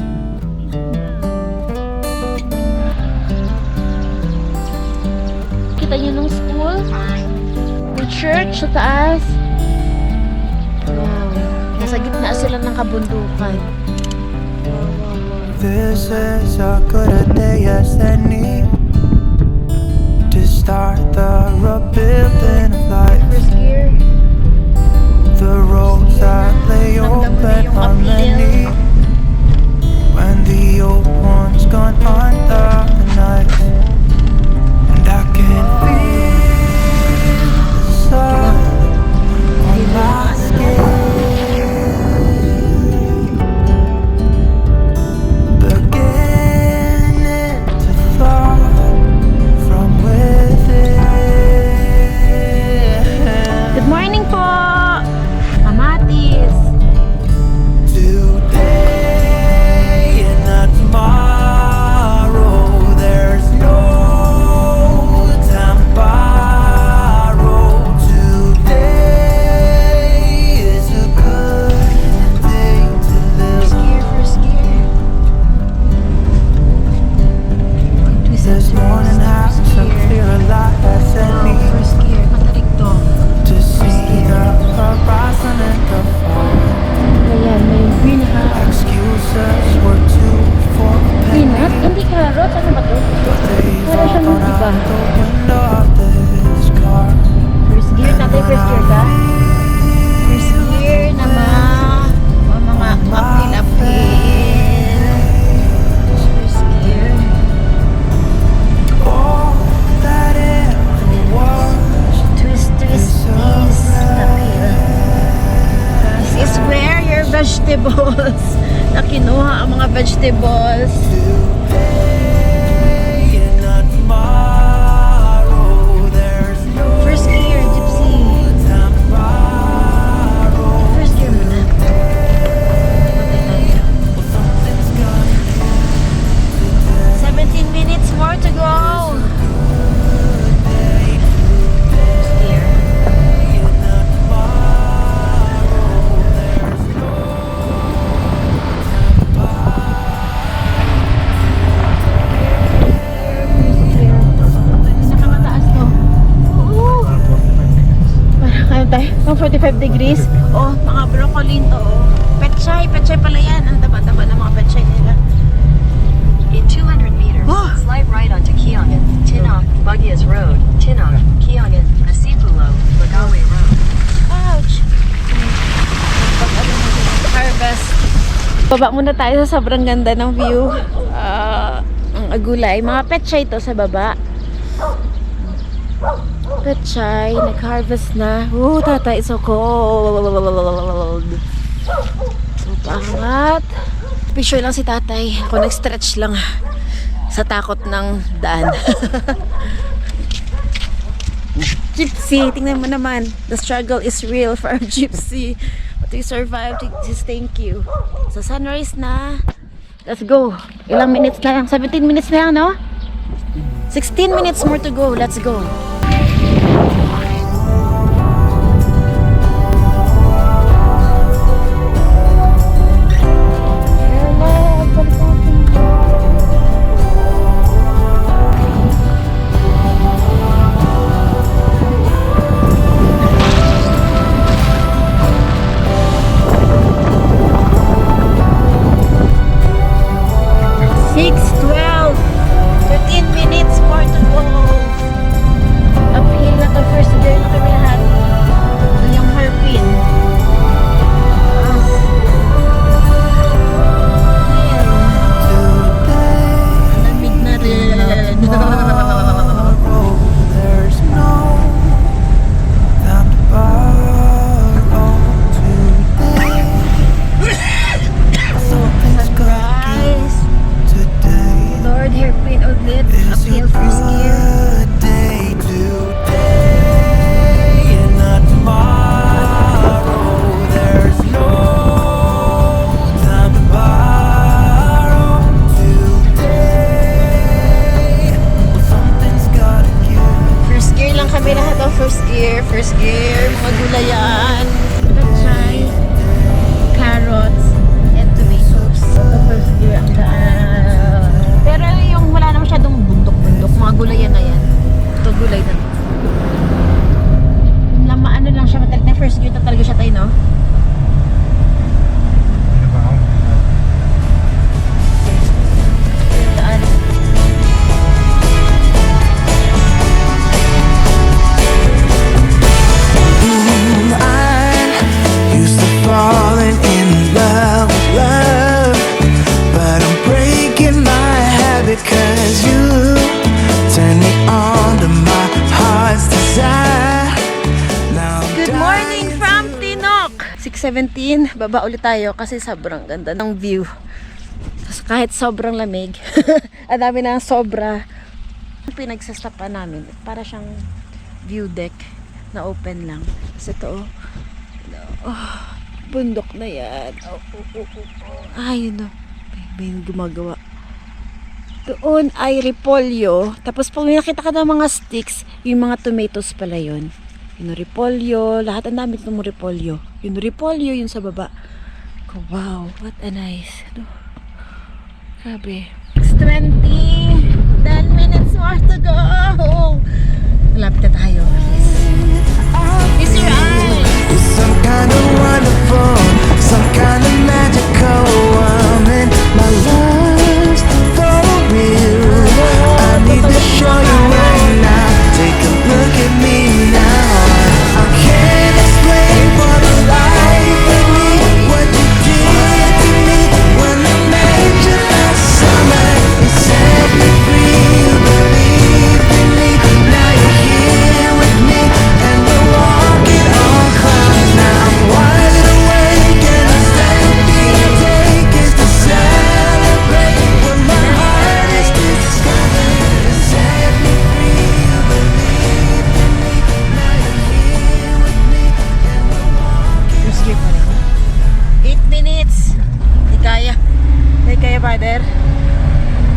Kita nyo nung school? Yung church sa taas? Wow. Nasa gitna sila ng kabundukan. This is as good a day as any to start the rebuilding of life. First gear. The roads that lay open are many when the old one's gone under the night, and I can feel the sun on my skin. Beginning to thaw from within. Good morning po! Kamatis! Today and not tomorrow, there's no time to borrow. Today is a good day to live. First gear. This morning has a clearer light as any First gear. Matarik to. to see the horizon and the fall. Ayan, may greenhouse. Excuses were too for Peanut? Hindi carrot. Ano ba to? they've Para all siyang gone iba. out the window of this car. First gear. Tatay, first gear ka? First gear naman. Mga uphill. First gear. All that ever was Twist, knees. Uphill. This is where your vegetables na kinuha ang mga vegetables. today and not tomorrow. There's no First gear, Gypsy. time to borrow. First gear muna. Patay tayo. Something's gonna 17 minutes more to go. First gear. and not tomorrow. There's no Nakamataas to. Oo. Parang ano tayo? Pang 45 degrees. Oh, mga broccoli to. Oh. Pechay pala yan. Ang taba-taba ng mga pechay nila. In 200 meters, Oh. slide right onto Kiangan, Tinok, Bugyas Road, Tinok, Kiangan, Masipulo, Lagawe Road. Ouch! Harvest. Baba muna tayo sa sobrang ganda ng view. Ang agulay. Mga pechay to sa baba. Pechay. Nag-harvest na. Tatay, so cold. So pangat. Picture lang si tatay. Ako nag-stretch lang. sa takot ng daan. Gypsy, tingnan mo naman. The struggle is real for our Gypsy. But we survived. Just thank you. So sunrise na. Let's go. Ilang minutes na lang? 17 minutes na lang, no? 16 minutes more to go. Let's go. First gear, mga gulayan, pechay, carrots, and tomatoes. First gear ang daan. Pero yung wala naman masyadong bundok-bundok, mga gulayan na yan. Ito gulay na. Ano lang siya, matalit na first gear na talaga siya tayo, no? Ano ba ako? Daan. Falling in love with love, but I'm breaking my habit 'cause you turn me on to my heart's desire. Now I'm Good morning from Tinok! 6:17, baba ulit tayo kasi sobrang ganda ng view. Kahit sobrang lamig, ang dami na sobra. Pinagsasapan namin, para siyang view deck na open lang. Kasi ito, bundok na yan. Ayun o. May gumagawa. Doon ay repolyo. Tapos pag may nakita ka ng mga sticks, yung mga tomatoes pala yun. Yung repolyo. Lahat ang dami itong repolyo. Yung repolyo, yung sa baba. Wow, what a nice. Grabe. 6:20. 10 minutes more to go. Malapit na tayo. Is your eyes? It's some kind of wonderful, some kind of magical woman. My love's for real. I need to show you right now. Take a look at me now. I can't explain for the life of me what you did to me when I met you last summer. You set me free, you believed in me. Now you're here with me and we're walking on clouds. Now I'm wide awake and I'm standing taken to celebrate when my heart is discovered. You set me free, you believed in me. Now you're here with me and we're walking. First gear pa rin. 8 minutes. Di kaya. Di kaya, father.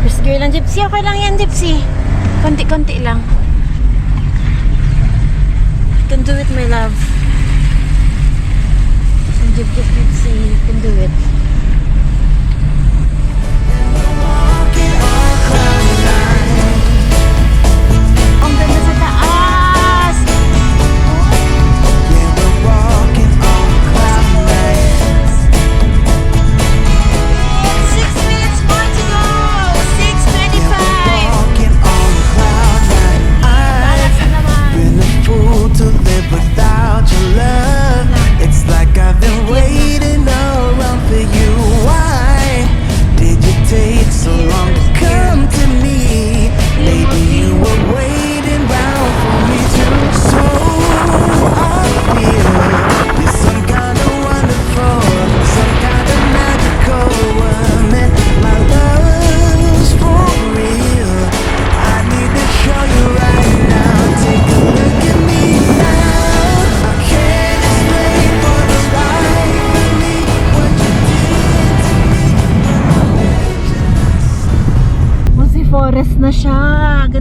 First gear lang, Gypsy. Okay lang yan, Gypsy. Konti-konti lang. You can do it, my love. Gypsy, you can do it. Walking on cloud nine. Ang ganda sa taas! Yeah, we're walking on cloud nine. 6 minutes more to go! Yeah, 6:25! we're walking on cloud nine. Balas na naman. I've been a fool to live without your love. It's like I've been waiting around for you.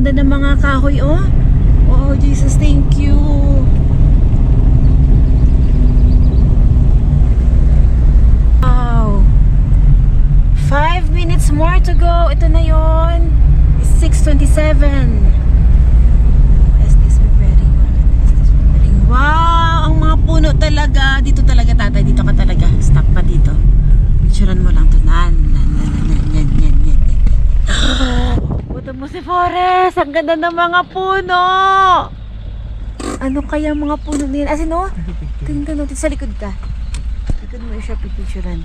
ganda ng mga kahoy, oh. Oh, Jesus, thank you. Wow. 5 minutes more to go. Ito na yon. It's 6:27. Is this preparing? Is this preparing? Wow! Ang mga puno talaga. Dito talaga, tatay. Dito ka talaga. Stop ka dito. Picturean mo lang to. Yan. Puto mo si Forrest. Ang ganda ng mga puno. Ano kaya ang mga puno nila? As in, oh, tingnan natin sa likod ka. Likod mo siya pipicturean.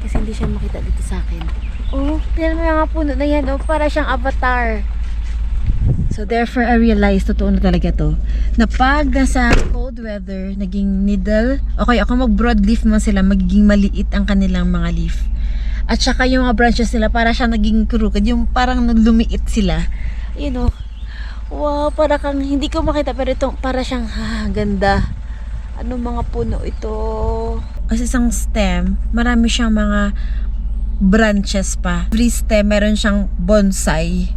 Kasi hindi siya makita dito sa akin. Oh, tingnan mo yung mga puno na yan. Oh, para siyang avatar. So therefore, I realized, totoo na talaga to, na pag nasa cold weather, naging needle, okay, ako mag-broadleaf man sila, magiging maliit ang kanilang mga leaf. At saka yung mga branches nila, para siyang naging crooked, yung parang lumiit sila. You know, wow, para kang, hindi ko makita, pero ito, para siyang, ganda. Ano mga puno ito? Kasi isang stem, marami siyang mga branches pa. Every stem, meron siyang bonsai.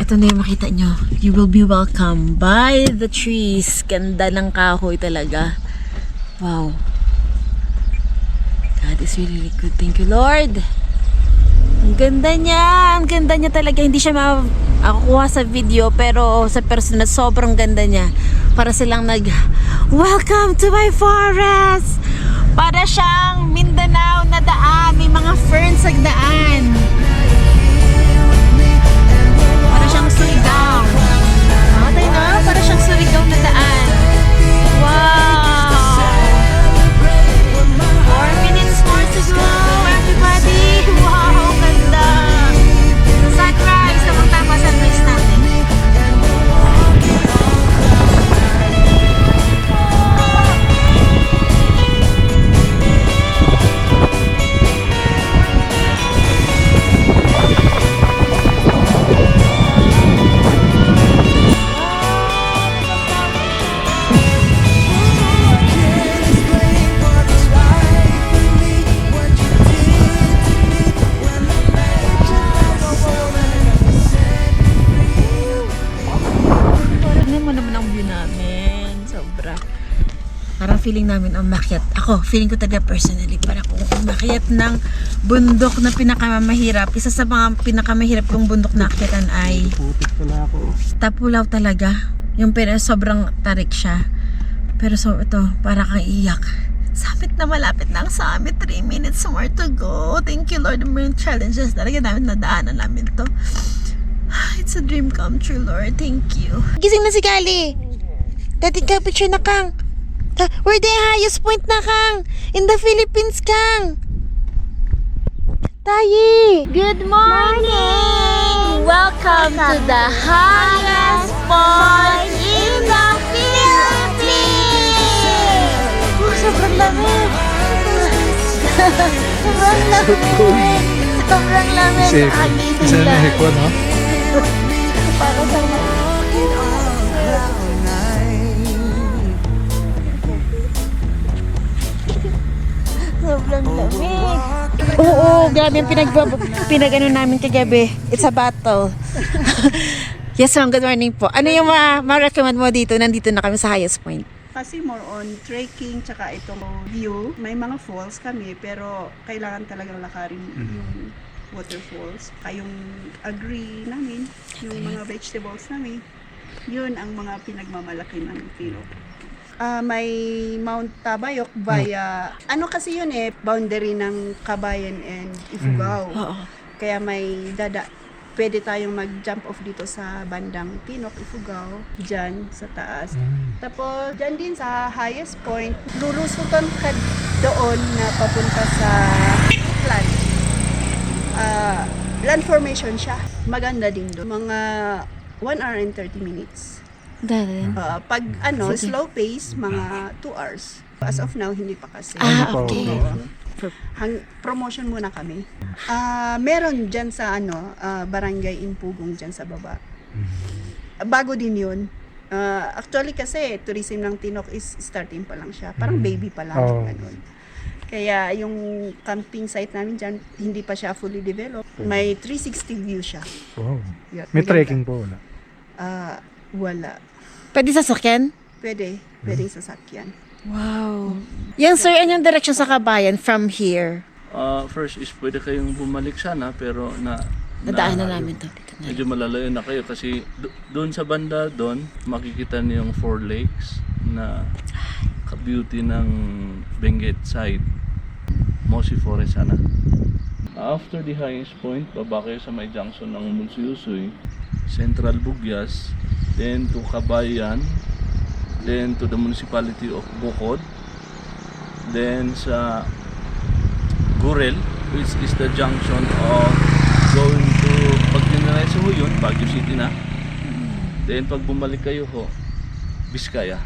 Ito na yung makita nyo. You will be welcome by the trees. Ganda ng kahoy talaga. Wow. God is really good. Thank you, Lord. Ang ganda niya. Ang ganda niya talaga. Hindi siya makakuha sa video, pero sa personal, sobrang ganda niya. Para silang welcome to my forest! Para siyang Mindanao na daan. May mga ferns sa daan. Para siyang Surigao. Tayo na, para siyang Surigao na daan. Wow! 4 minutes more to go, everybody! Wow, ganda! Sunrise, tamang-tama sunrise natin. Parang feeling namin umakyat. Ako, feeling ko talaga personally, para kung umakyat ng bundok na pinakamahirap. Isa sa mga pinakamahirap kong bundok na akyatan ay Putik pala ako. Tapulaw talaga. Yung sobrang tarik siya. Pero so, ito, para kang iyak. Summit na, malapit na ang summit. 3 minutes more to go. Thank you, Lord. May challenges talaga namin, nadaanan namin to. It's a dream come true, Lord. Thank you. Gising na si Kali. Dati ka, picture na Kang. We're the highest point na, Kang. In the Philippines, Kang. Tayi. Good morning. Welcome to the highest point in the Philippines. Oh, sobrang lamig. Sobrang lamig. Sobrang lamig. Isa na heko, no? Para sa sobrang lamig. Oo, grabe yung pinag-ano namin kagabi. It's a battle. Yes, ma'am. Good morning po. Ano yung ma-recommend mo dito? Nandito na kami sa highest point. Kasi more on trekking, tsaka itong view. May mga falls kami, pero kailangan talagang lakarin yung waterfalls. Yung agree namin, yung mga vegetables namin, yun ang mga pinagmamalaki ng Pilo. May Mount Tabayok via, ano kasi yun boundary ng Kabayan and Ifugao. Oo. Kaya may pwede tayong mag-jump off dito sa bandang Pinok, Ifugao, dyan sa taas. Tapos, dyan din sa highest point, lulusutan ka doon na papunta sa land. Land formation siya. Maganda din doon. Mga 1 hour and 30 minutes. Dahil. Pag slow pace, mga 2 hours. As of now, hindi pa kasi. Okay. Promotion muna kami. Meron dyan sa Barangay Impugong dyan sa baba. Bago din yun. Actually kasi tourism ng Tinok is starting pa lang siya. Parang baby pa lang. Ganun. Kaya yung camping site namin dyan, hindi pa siya fully developed. May 360 view siya. Wow. Yeah, May maganda. trekking po wala. Wala. Pwede sasakyan? Pwede sasakyan. Wow. Yan sir, anong direction sa Kabayan from here? First is pwede kayong bumalik sana pero Nadaanan namin to. Dito na. medyo malalayo na kayo kasi doon sa banda doon makikita niyo yung Four Lakes na ka-beauty ng Benguet side. Mossy Forest sana. After the highest point, baba kayo sa may junction ng Munsuyusoy, Central Bugyas, then to Kabayan, then to the municipality of Bukod, then sa Gurel, which is the junction of going to pag dinarayo ho yun, Baguio City na. Then pag bumalik kayo ho, Biskaya,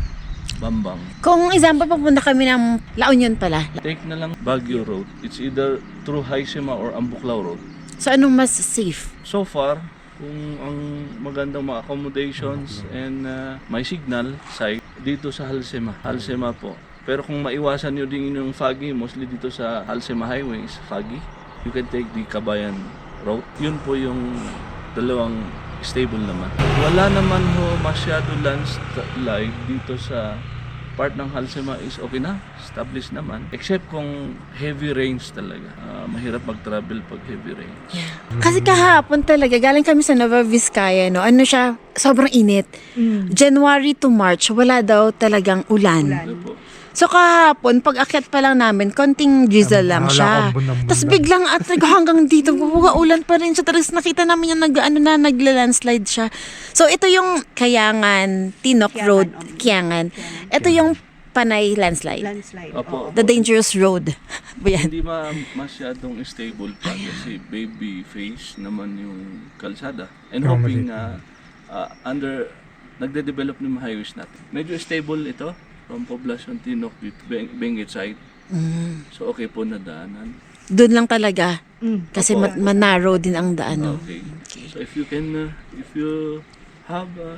Bambang. Kung example, papunta kami ng La Union pala. Take na lang Baguio Road. It's either through Haisema or Ambuklao Road. So, anong mas safe? So far, kung ang magandang mga accommodations and may signal site dito sa Halsema. Halsema po. Pero kung maiwasan nyo din yung foggy, mostly dito sa Halsema Highways, foggy, you can take the Kabayan Road. Yun po yung dalawang stable naman. Wala naman ho masyado landslide dito sa part ng Halsema is okay na, established naman. Except kung heavy rains talaga. Mahirap mag-travel pag heavy rains. Kasi kahapon talaga, galing kami sa Nueva Vizcaya, no? Ano siya, sobrang init. January to March, wala daw talagang ulan. Ano po? So kahapon, pag akyat pa lang namin, konting drizzle lang Wala siya. akong bundang-bundang. Tapos biglang at hanggang dito, ulan pa rin siya. Tapos nakita namin yung nagla-landslide siya. So ito yung Kayangan, Tinok Road, Kiangan. Ito yung Panay landslide. Landslide. Opo. The dangerous road. Ba yan? Hindi masyadong stable pa kasi baby face naman yung kalsada. And hoping na nagde-develop ng highways natin. Medyo stable ito from Poblacion Tinok with Benguet side. So okay po na daanan. Doon lang talaga. Kasi man-narrow din ang daan. No? Okay. So if you have a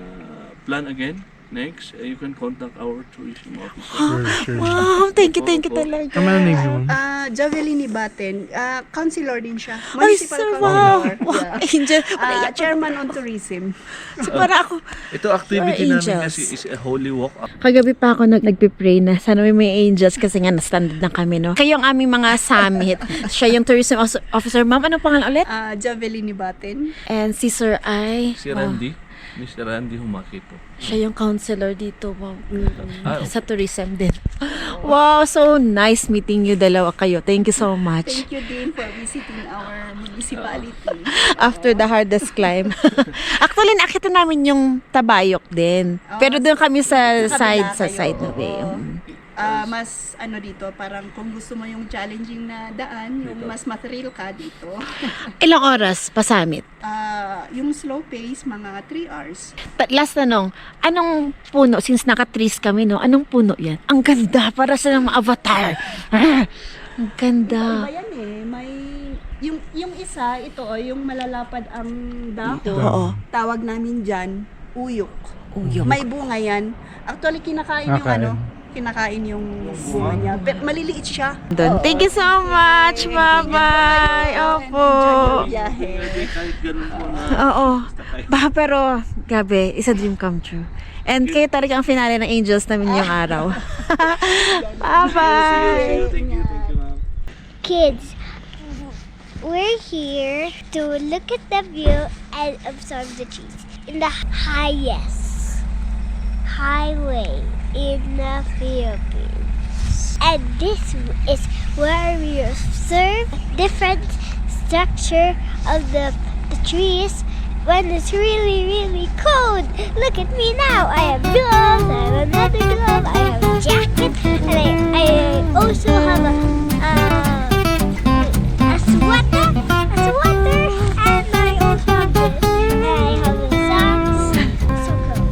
plan again, next, you can contact our tourism officer. Sure. Wow, thank you talaga. Ano man name mo? Javelin Baten, councilor din siya. Ay, Municipal sir, wow. councilor. Wow, Yeah. Angel. Chairman on tourism. So, para ako, Ito activity Or namin angels. kasi is a holy walk. kagabi pa ako nagpipray na sana may angels kasi nga na-standard na kami, no? Kayo ang aming mga summit. Siya yung tourism officer. Ma'am, anong pangalan ulit? Javelin Baten. And si Sir ay... Si Randy, Mr. Randy Humaki po. Siya yung counselor dito. Wow. Ah, Sa tourism din. Wow, so nice meeting you dalawa kayo. Thank you so much. Thank you din for visiting our municipality. After the hardest climb. Actually, nakita namin yung Tabayok din. Pero doon kami sa Kabila side kayo, na way. oo. Mas dito, parang kung gusto mo yung challenging na daan, yung mas ma-thrill ka dito. Ilang oras pa summit? Yung slow pace, mga 3 hours. Last tanong, anong puno? Since naka-trees kami, no? Anong puno yan? Ang ganda, para sa mga avatar. Ang ganda. Iba yan may yung isa, ito yung malalapad ang dahon. Oo. Tawag namin dyan, uyok. Uyok. May bunga yan. Actually, kinakain yung bunga niya. Pero maliliit siya. Doon. Thank you so much. Bye-bye. Opo. Biyahe. kahit ganun po na Oo. Pero, gabi, is a dream come true. And kayo talaga ang finale ng Angels namin yung araw. Bye-bye. Thank you, ma'am. Kids, we're here to look at the view and observe the trees in the highest highway in the Philippines. And this is where we observe different structure of the trees when it's really, really cold. Look at me now. I have gloves, I have another glove, I have a jacket, and I also have a sweater, and I also have this, and I have a socks. So cold.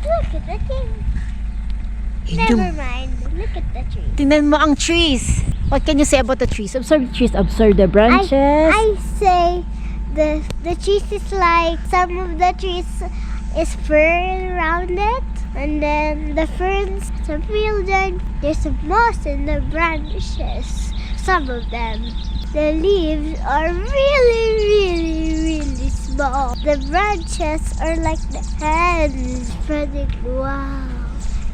Look at the thing. Never mind. Look at the tree. Tingnan mo ang trees. What can you say about the trees? Observe the trees. Observe the branches. I say the trees is like some of the trees is fur around it. And then the ferns, some real dead. There's some moss in the branches. Some of them. The leaves are really small. The branches are like the hands spreading. Wow.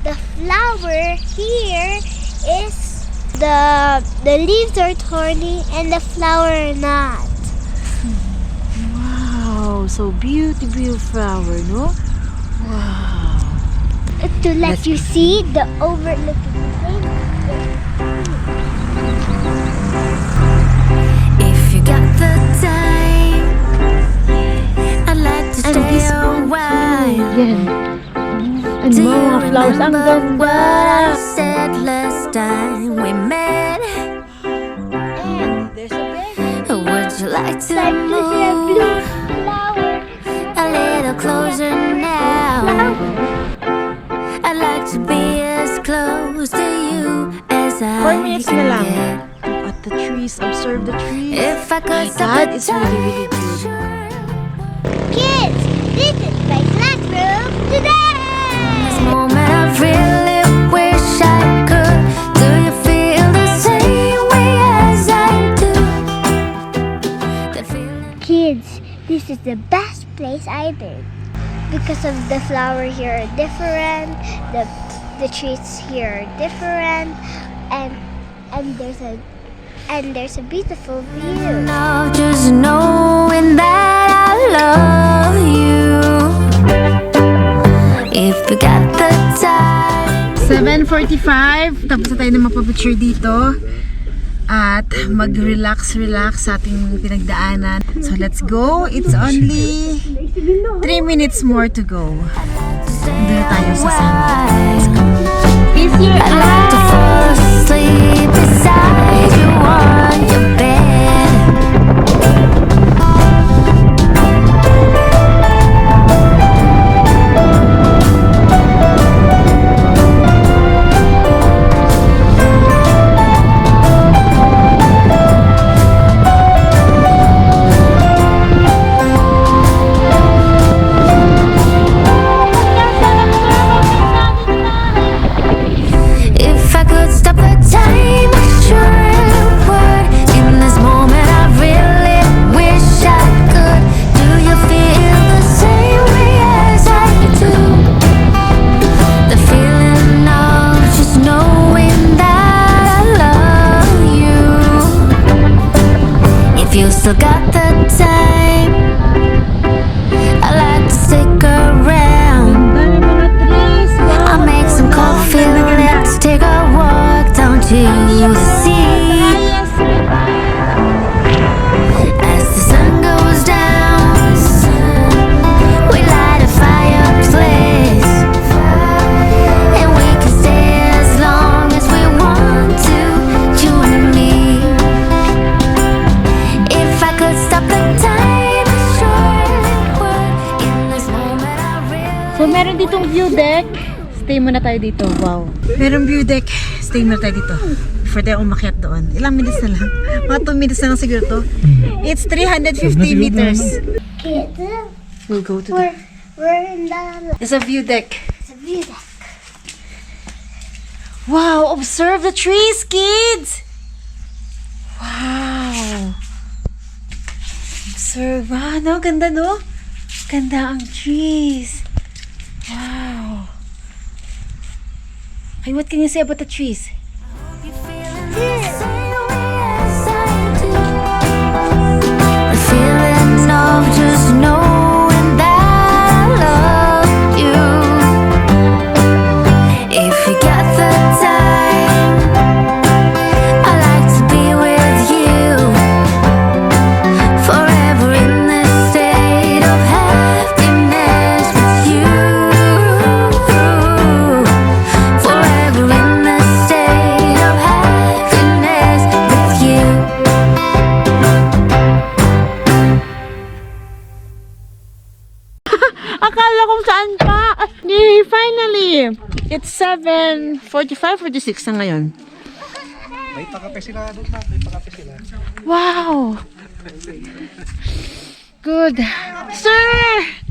The flower here is the leaves are thorny and the flower are not. Wow, so beautiful flower, no? Wow. To let you see the overlooking thing. If you got the time, I'd like to stay a while. Yan. And Do you mga flowers, ang remember what ganda. I said last time we met? And there's a baby. Would you like to Like this here move blue flower. a little closer now? I'd like to be as close to you as 4 I minutes can na lang. get. Look at the trees, observe the trees. If I could My stop God, the it's really time, good. sure. Kids, this is my classroom today. This moment I really wish I could. Do you feel the same way as I do? The feeling. Kids, this is the best place I've been. Because of the flower here are different, the trees here are different, and there's a beautiful view. No, just knowing that I love you. If you got the time. 7:45, tapos na tayo na mapapicture dito. At mag-relax sa ating pinagdaanan. So let's go. It's only 3 minutes more to go. Doon na tayo sa sunset. Is your I'd like to fall asleep beside you on your bed. If I could stop the time, I sure would. In this moment, I really wish I could. Do you feel the same way as I do? The feeling of just knowing that I love you. If you still got the time, I'd like to stick around. I'll make some coffee, let's take a walk down to the sea. As the sun goes down, we light a fireplace, and we can stay as long as we want to, you and me. If I could stop the time, I sure would. In this moment, I really. So meron ditong view deck. Stay muna tayo dito. Wow. Merong view deck. Stay muna tayo dito. Before tayo umakyat doon. Ilang minutes na lang. Mga 2 minutes na lang siguro to. It's 350 meters. Kids, We'll go to the... we're in the It's a view deck. it's a view deck. Wow! Observe the trees, kids! Wow! Observe. Wow, no? Ganda, no? Ganda ang trees. Wow! Okay, what can you say about the trees? You feeling the same way as I do. The feeling of just knowing that I love you. If you got the time, I like to be with you forever in this state of happiness with you. Forever in this state of happiness with you. Akala ko saan pa. Yay, finally! It's 7:45, 46 na ngayon. May pakape sila doon na. May pakape sila. Wow! Good. Sir!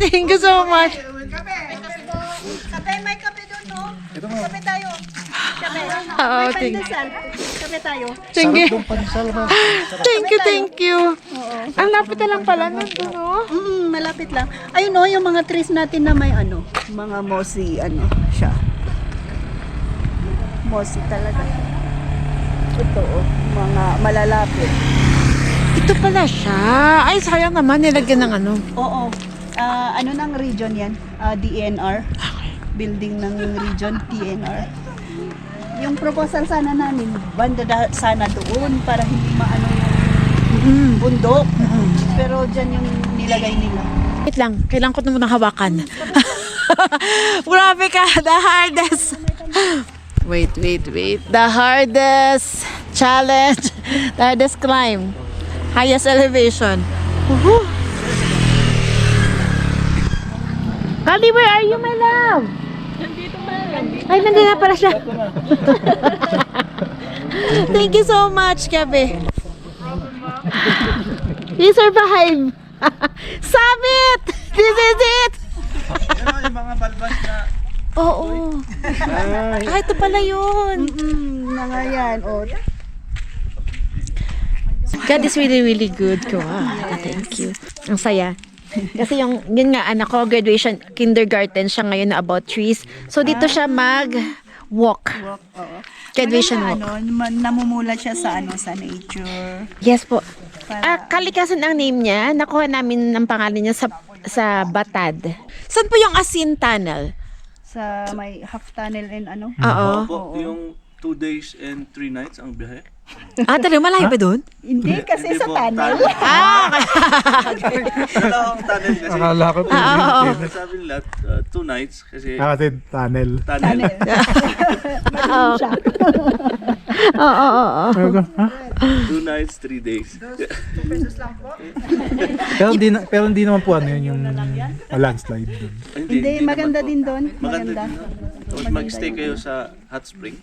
Thank you so much. Kape, may kape Kape tayo. Kape. Oo, May thank- pandesal. Kape tayo. Thank you. Sarap yung pansal ba? Thank you. Ang lapit na lang pala nandun, oh. Malapit lang. Ayun o, yung mga trees natin na may ano, mga mossy, ano, siya. Mossy talaga. Ito, oh, mga malalapit. Ito pala siya. Ay, sayang naman, nilagyan ng ano. Oo. Ano ng region yan? DNR. Building ng region, DNR. Yung proposal sana namin, banda sana doon para hindi maano yung bundok. Pero dyan yung nilagay nila. Wait lang, kailangan ko naman ng hawakan. Grabe ka, the hardest. Wait. The hardest challenge, the hardest climb, highest elevation. Woohoo! Kali, where are you, my love? Ay, nandito na pala siya. Thank you so much, Gabi. You survive. Summit! This is it! Yung mga balbas na Oo. Ah, ito pala yun. Mga yan, oh. God is really, really good ko. Thank you. Ang saya. Kasi yun nga, anak ko, graduation, kindergarten siya ngayon na about trees. So, dito siya mag-walk. Oo. Graduation walk. Ano, namumula siya sa ano, sa nature. Yes po. Para- Kalikasan ang name niya. Nakuha namin ang pangalan niya sa Batad. Saan po yung Asin Tunnel? Sa may half tunnel and ano. Oo. Opo, yung 2 days and 3 nights ang biyahe. Talagang malayo ba doon? Hindi, kasi Hindi sa po, tunnel. Wala akong tunnel kasi. Akala ko Sabi nila, 2 nights kasi Atin, tunnel. tunnel. Oo. Ha? 2 nights, 3 days. Pero hindi naman po ano yun yung landslide dun. Hindi, maganda naman po. din doon. Maganda Maganda. din. Pag mag-stay kayo sa hot spring,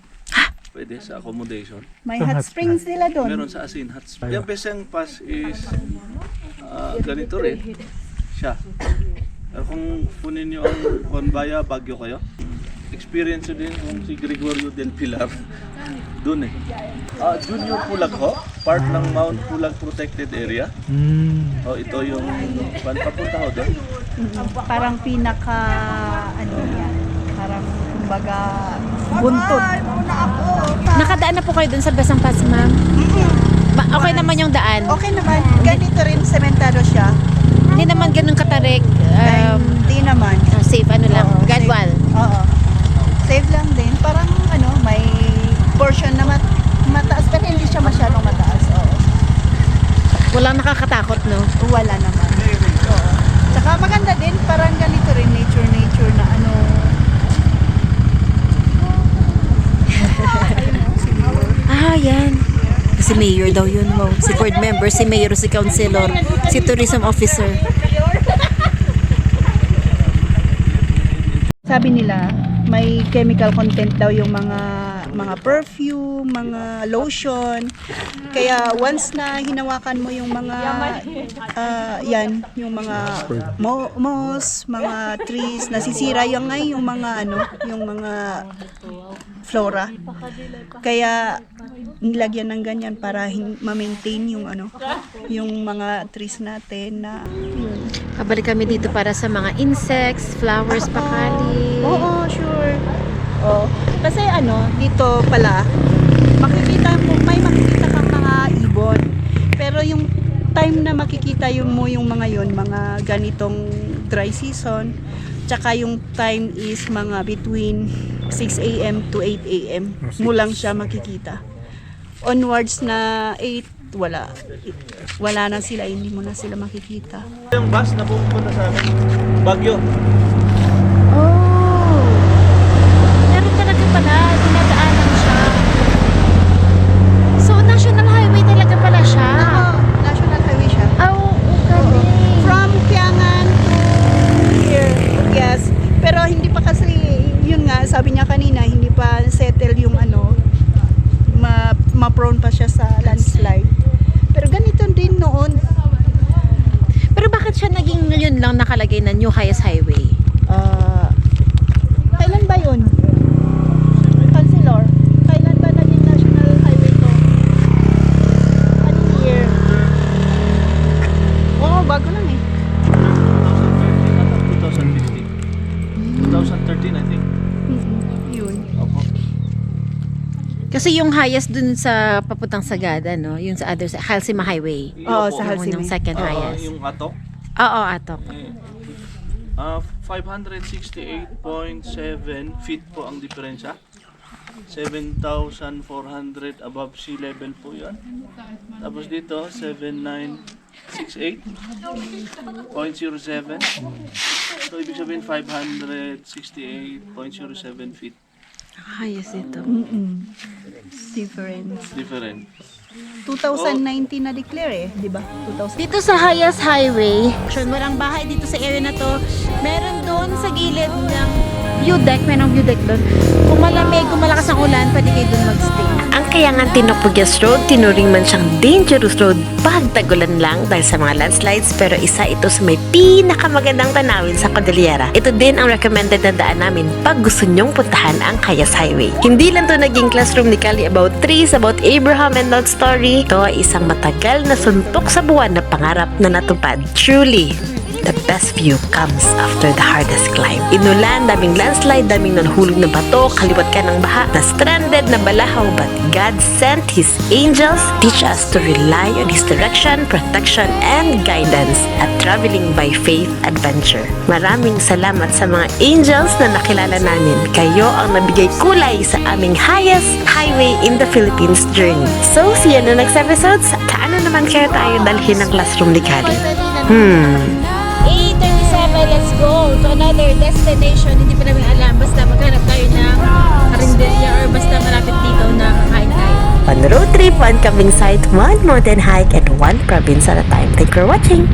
pwede sa accommodation. May hot springs nila doon. Meron sa Asin hot spring. Yung Beseng Pass is ganito rin siya. Pero kung kunin nyo ang Conbaya, Baguio kayo, experience nyo din kung si Gregorio del Pilar. Doon eh. Junior Pulag ho, part ng Mount Pulag Protected Area. Ito yung papunta ho doon. Parang pinaka, ano yan, parang kumbaga buntod. Nakadaan na po kayo dun sa Besang Pass, ma'am? Okay naman yung daan? Okay naman, ganito rin sementado siya. Hindi naman ganun katarik. Hindi naman. Safe, ano lang, Oo, gadwal. safe. Oo. Safe lang din. Parang ano, may portion na mataas pero hindi siya masyadong mataas. Oo. Walang nakakatakot, no? Wala naman. Oo. Tsaka maganda din, parang ganito rin, nature na ano. Yan. Si mayor daw yun, wow. Si board member, si mayor, si councilor, si tourism officer. Sabi nila, may chemical content daw yung mga perfume, mga lotion. Kaya once na hinawakan mo yung mga yan, yung mga moss, mga trees, nasisira yung mga ano, yung mga flora. Kaya nilagyan ng ganyan para ma-maintain yung ano, yung mga trees natin na yun. Kabalik kami dito para sa mga insects, flowers, pakali. Oo, sure. Oh, kasi ano, dito pala may makikita kang mga ibon. Pero yung time na makikita mo yung mga yon, mga ganitong dry season, tsaka yung time is mga between 6 a.m. to 8 a.m. mo lang siya makikita. Onwards na 8, wala na sila, hindi mo na sila makikita. Yung bus na pupunta sa amin, Baguio. Oh! Meron talaga pala, dinadaanan siya. So, national highway talaga pala siya. National highway siya. Oh, okay. From Kiangan to here, yes. Pero hindi pa kasi, yun nga, sabi niya kanina, hindi pa settle yung ano, ma-prone pa siya sa landslide. Pero ganito din noon. Pero bakit siya naging yun lang nakalagay na New Highest Highway? Kailan ba yun? Kasi yung highest dun sa papuntang Sagada, no? Yung sa other side, Halsima Highway. Oo, Opo. sa Halsimi. Yung second highest. Yung atok. Oo, atok. 568.7 feet po ang diferensya. 7,400 above sea level po yan. Tapos dito, 7,968.07. So, ibig sabihin 568.07 feet Highest ito. Different. different. 2019 na declare di ba? 2000. Dito sa highest highway, walang bahay dito sa area na to. Meron doon sa gilid ng view deck, mayroong view deck doon. Kung malamig, kung malakas ang ulan, pwede kayo doon magstay. Ang Kayangan Tinopuyas Road, tinuring man siyang dangerous road pag tagulan lang dahil sa mga landslides, pero isa ito sa may pinakamagandang tanawin sa Cordillera. Ito din ang recommended na daan namin pag gusto nyong puntahan ang Cayas Highway. Hindi lang to naging classroom ni Kali about trees, about Abraham and Lot story. Ito ay isang matagal na suntok sa buwan na pangarap na natupad. Truly, the best view comes after the hardest climb. Inulan, daming landslide, daming nanhulog na bato, kaliwat ka ng baha, na stranded na balahaw, but God sent His angels teach us to rely on His direction, protection, and guidance at traveling by faith adventure. Maraming salamat sa mga angels na nakilala namin. Kayo ang nabigay kulay sa aming highest highway in the Philippines journey. So, see you in the next episodes. Saan na naman kaya tayo dalhin ng classroom ni Kali? 8:37, let's go to another destination. Hindi pa namin alam. Basta maghanap tayo ng karinderya or basta malapit dito na kakain tayo. One road trip, one camping site, one mountain hike, and one province at a time. Thank you for watching.